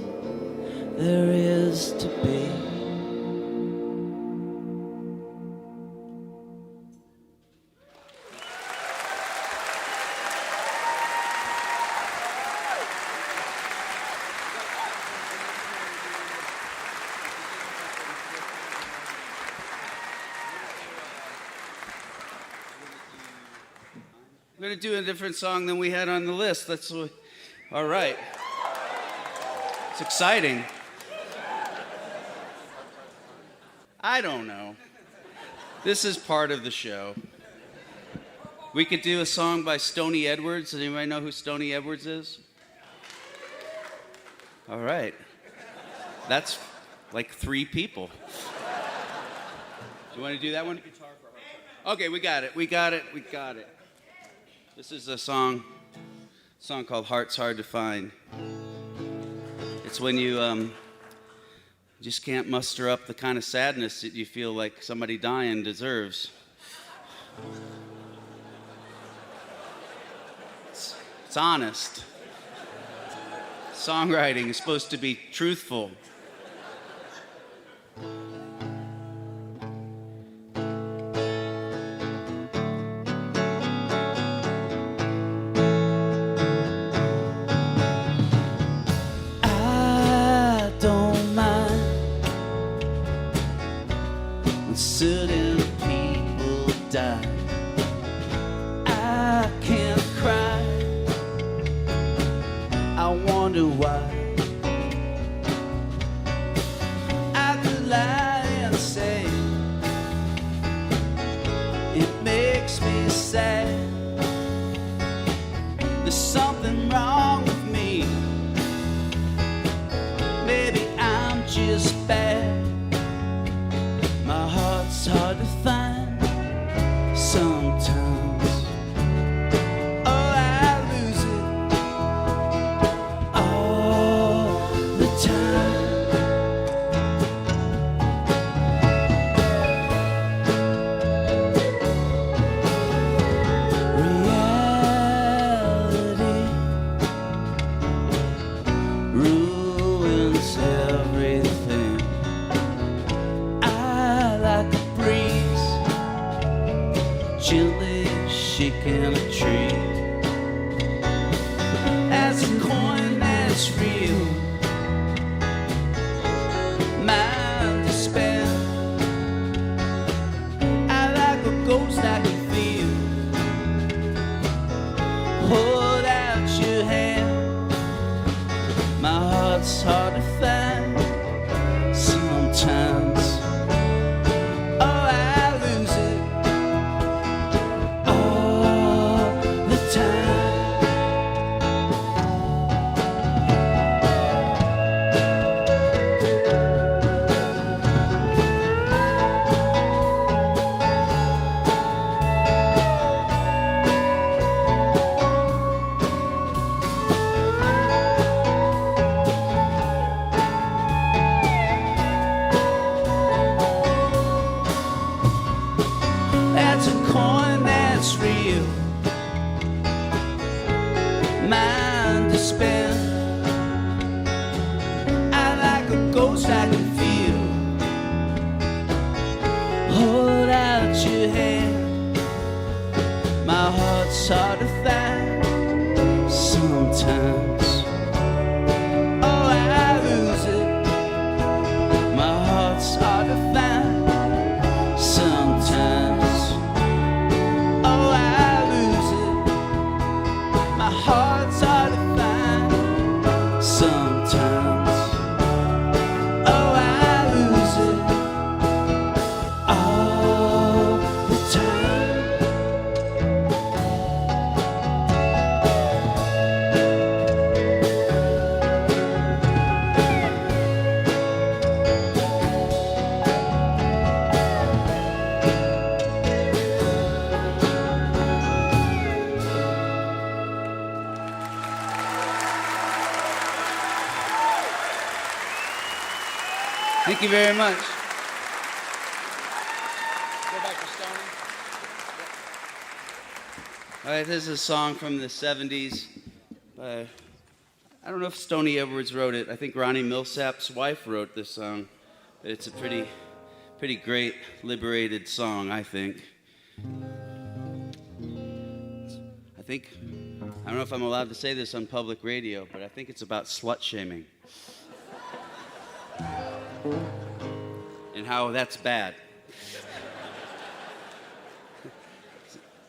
there is to be. We're going to do a different song than we had on the list. That's what, all right. It's exciting. I don't know. This is part of the show. We could do a song by Stoney Edwards. Does anybody know who Stoney Edwards is? All right. That's like 3 people. Do you want to do that one? Okay, we got it. We got it. We got it. This is a song called Heart's Hard to Find. It's when you just can't muster up the kind of sadness that you feel like somebody dying deserves. It's honest. Songwriting is supposed to be truthful. Certain people die. I can't cry. I wonder why. I could lie and say it makes me sad. There's something wrong with me. Maybe I'm just bad. My heart's hard to find sometimes. Oh, I lose it all the time. Reality ruins everything. Gently shaking a tree. As a coin that's real, mine to spend. I like a ghost I can feel. Hold out your hand. My heart's hard to find sometimes. Oh, I lose it all the time. That's a coin that's real, mine to spend. I like a ghost I can feel. Hold out your hand. My heart's hard to find sometimes. Oh, I lose it. My heart's hard to find sometimes. Oh, I lose it. My heart's hard to find sometimes. Oh, I lose it all the time. Thank you very much. Go back to Stoney. All right, this is a song from the 70s. I don't know if Stoney Edwards wrote it. I think Ronnie Millsap's wife wrote this song. It's a pretty great, liberated song, I think. I don't know if I'm allowed to say this on public radio, but I think it's about slut shaming. And how that's bad.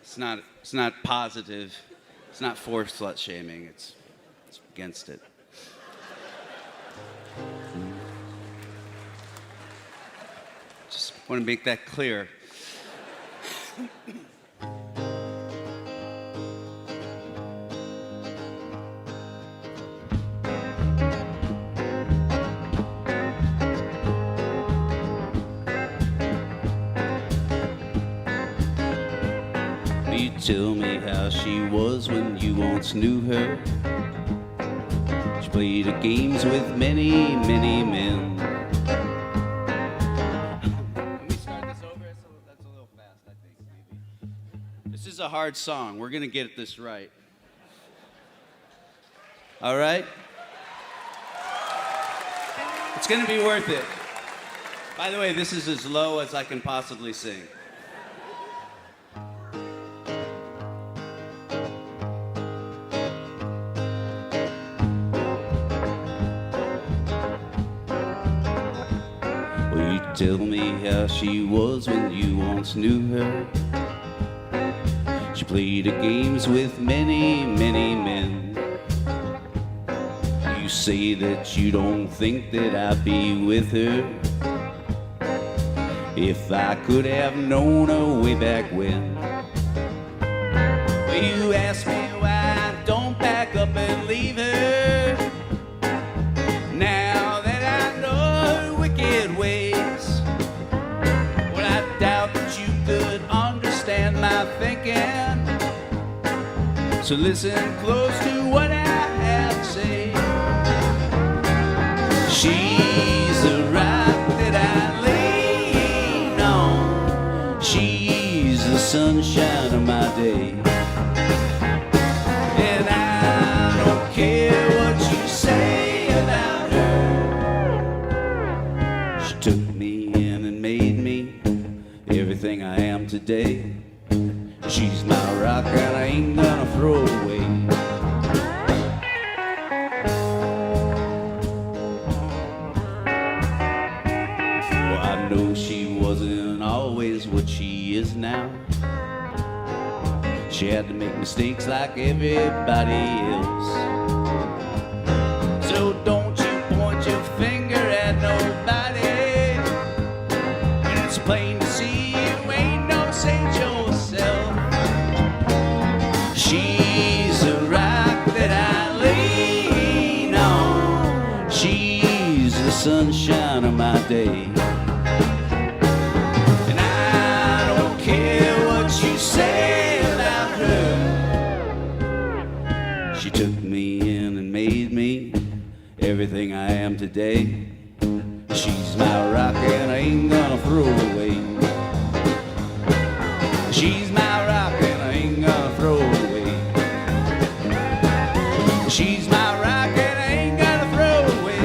It's not positive. It's not for slut shaming. It's against it. Just want to make that clear. You tell me how she was when you once knew her. She played games with many, many men. Let me start this over. That's a little fast, I think, maybe. This is a hard song. We're going to get this right. All right? It's going to be worth it. By the way, this is as low as I can possibly sing. Tell me how she was when you once knew her. She played games with many, many men. You say that you don't think that I'd be with her. If I could have known her way back when. Well, you ask me why I don't pack up and leave her. Now that I know her wicked ways, doubt that you could understand my thinking. So listen close to what I have to say. She's the rock that I lean on. She's the sunshine of my day. And I don't care what you say about her. She took me in and made me everything I am today. She's my rock and I ain't gonna throw it away. Well, I know she wasn't always what she is now. She had to make mistakes like everybody else. So sunshine of my day. And I don't care what you say about her. She took me in and made me everything I am today. She's my rock and I ain't gonna throw her away. She's my rock and I ain't gonna throw her away. She's my rock and I ain't gonna throw her away.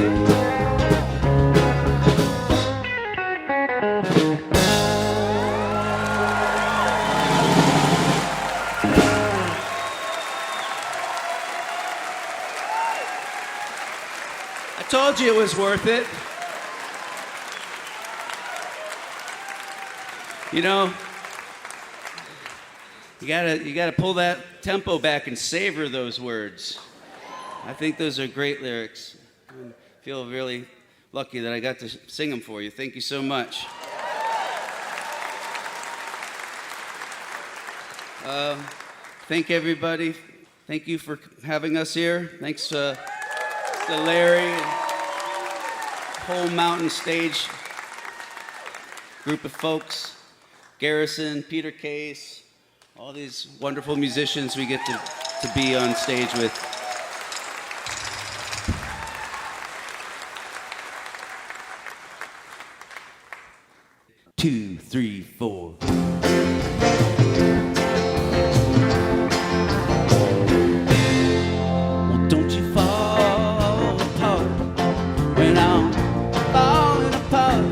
I told you it was worth it. You know, you gotta pull that tempo back and savor those words. I think those are great lyrics. I feel really lucky that I got to sing them for you. Thank you so much. Thank everybody. Thank you for having us here. Thanks to Larry and whole Mountain Stage group of folks. Garrison, Peter Case, all these wonderful musicians we get to be on stage with. Two, three, four. Well, don't you fall apart when I'm falling apart.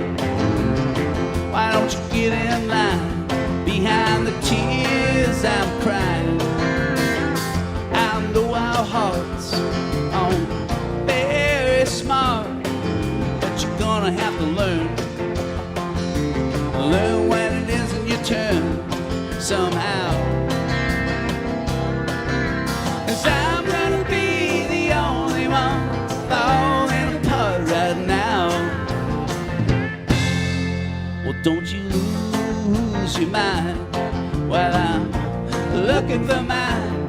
Why don't you get in line behind the tears I'm crying? I know our hearts aren't very smart, but you're gonna have to learn when it isn't your turn somehow. 'Cause I'm gonna be the only one falling apart right now. Well, don't you lose your mind while I'm looking for mine.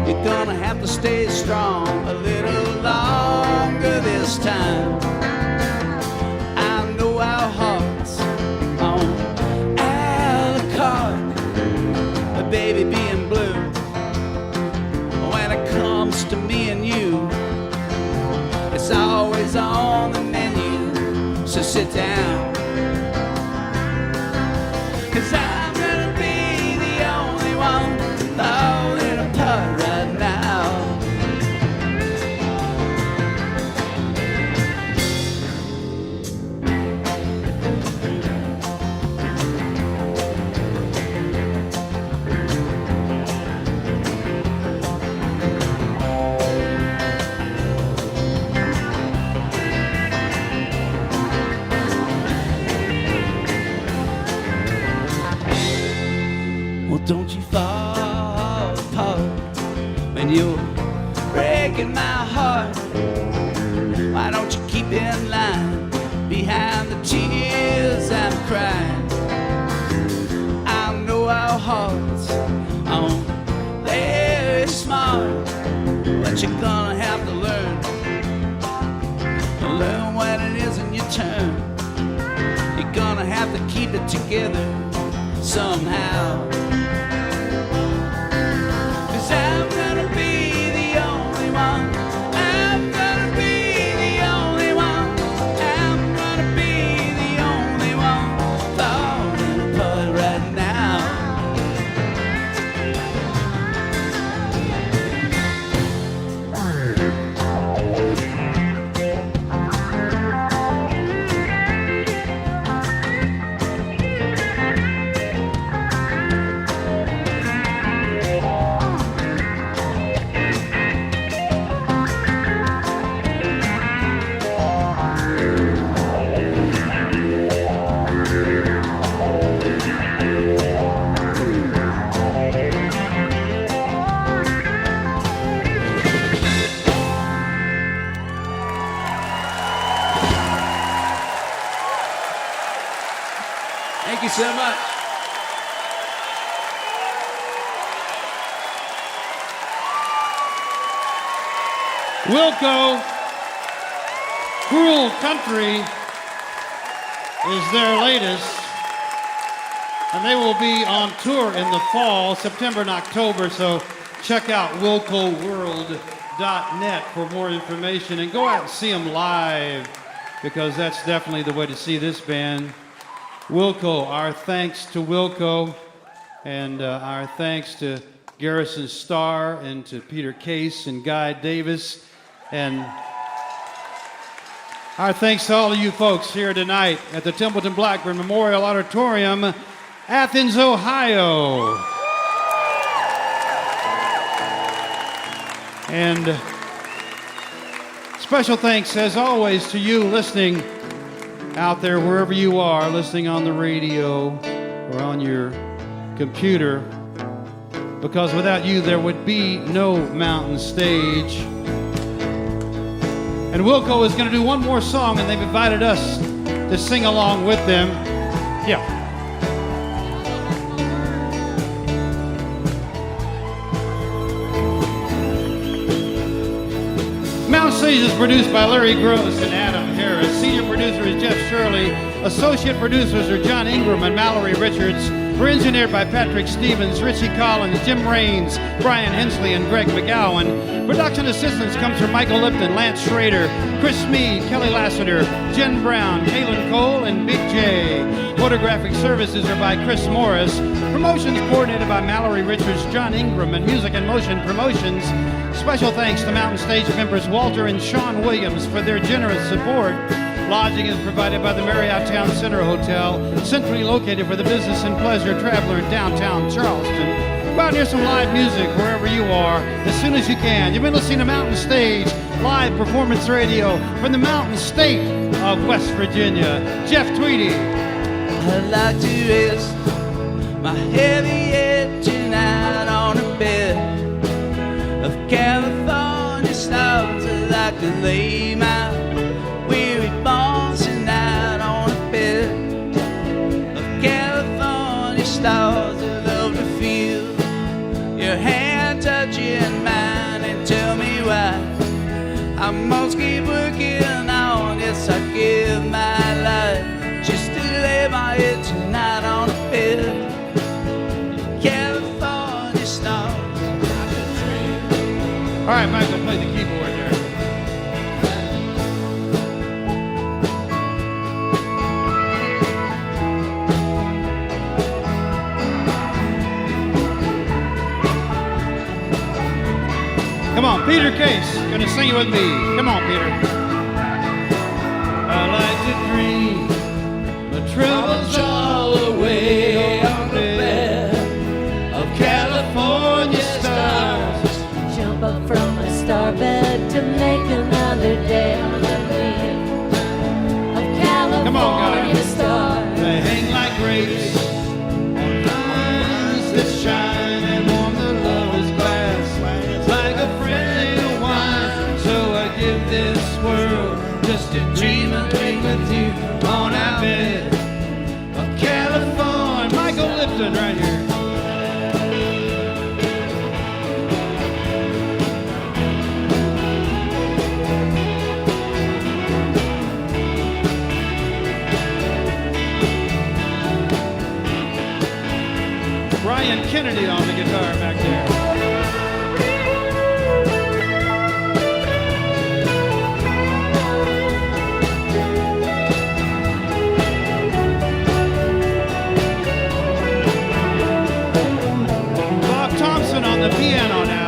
You're gonna have to stay strong a little longer this time. I know our hearts on a la carte, but baby, being blue, when it comes to me and you, it's always on the menu. So sit down, 'cause I'm gonna be the only one falling apart right now. Well, don't you fall apart when you're breaking my heart. Why don't you keep in line behind the tears I'm crying? I know our hearts aren't very smart, but you're gonna have to learn when it isn't your turn. You're gonna have to keep it together somehow. 'Cause I'm gonna be the only one. I'm gonna be the only one. I'm gonna be the only one falling apart right now. Thank you so much. Wilco, Cruel Country is their latest, and they will be on tour in the fall, September and October, so check out wilcoworld.net for more information, and go out and see them live, because that's definitely the way to see this band. Wilco, our thanks to Wilco, and our thanks to Garrison Starr and to Peter Case and Guy Davis, and our thanks to all of you folks here tonight at the Templeton-Blackburn Memorial Auditorium, Athens, Ohio. And special thanks, as always, to you listening out there, wherever you are, listening on the radio or on your computer, because without you, there would be no Mountain Stage. And Wilco is going to do one more song, and they've invited us to sing along with them. Yeah. Mountain Stage is produced by Larry Gross and Adam Harris. Senior producer is Jeff Shirley. Associate producers are John Ingram and Mallory Richards. We're engineered by Patrick Stevens, Richie Collins, Jim Raines, Brian Hensley, and Greg McGowan. Production assistance comes from Michael Lipton, Lance Schrader, Chris Mead, Kelly Lassiter, Jen Brown, Kaylin Cole, and Big J. Photographic services are by Chris Morris. Promotions coordinated by Mallory Richards, John Ingram, and Music and Motion Promotions. Special thanks to Mountain Stage members Walter and Sean Williams for their generous support. Lodging is provided by the Marriott Town Center Hotel, centrally located for the business and pleasure traveler in downtown Charleston. Go out and hear some live music wherever you are as soon as you can. You've been listening to Mountain Stage, live performance radio from the Mountain State of West Virginia. Jeff Tweedy. I'd like to rest my heavy head tonight on a bed of California stars. I'd like to lay my weary bones tonight on a bed of California stars. I'd love to feel your hand touching mine and tell me why I must keep working on. Yes, I give my life just to lay my head tonight on a bed of California stars. All right, Michael, play the keyboard there. Come on, Peter Case, gonna sing it with me. Come on, Peter. I like to dream the troubles all away on the bed of California stars. Jump up from a star bed to make another day on the bed of Come on, California guys. stars. They hang like grapes on lines that shine and warm the lover's glass like a friendly wine. So I give this world just a dream of being with you on our bed of California. Michael Lipton right here. Brian Kennedy on the guitar back there. Bob Thompson on the piano now.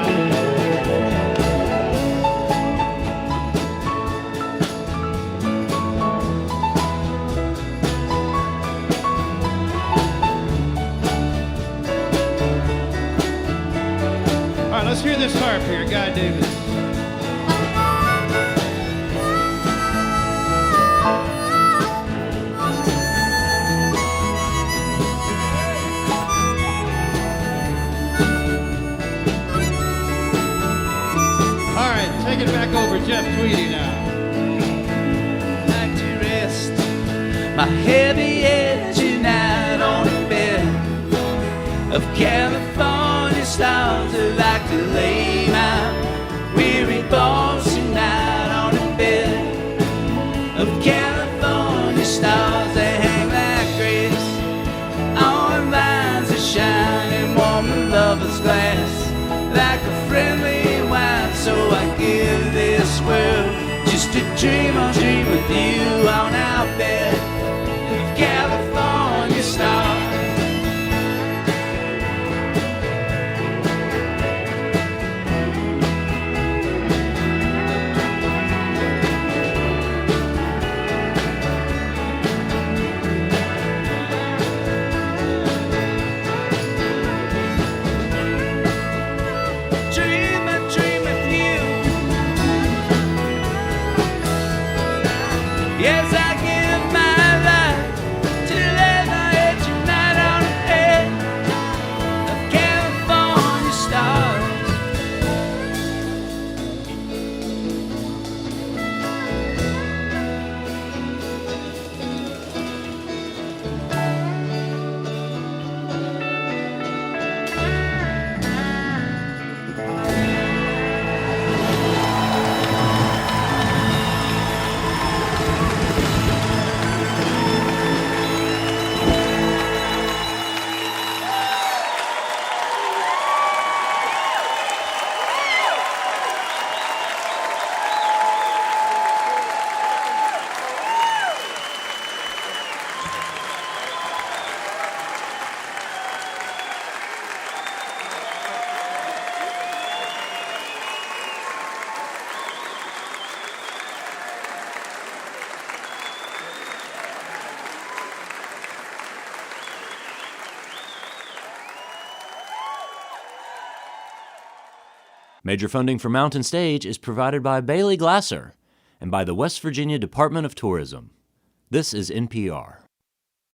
All right, let's hear this harp here, Guy Davis. All right, take it back over, Jeff Tweedy now. Like to rest my heavy head tonight on a bed of California stars. I'd like to lay my weary bones tonight on a bed dream with you on our bed of California stars. Dream with you. Yes, I give my life to lay my head tonight on the bed of California stars. Major funding for Mountain Stage is provided by Bailey Glasser and by the West Virginia Department of Tourism. This is NPR.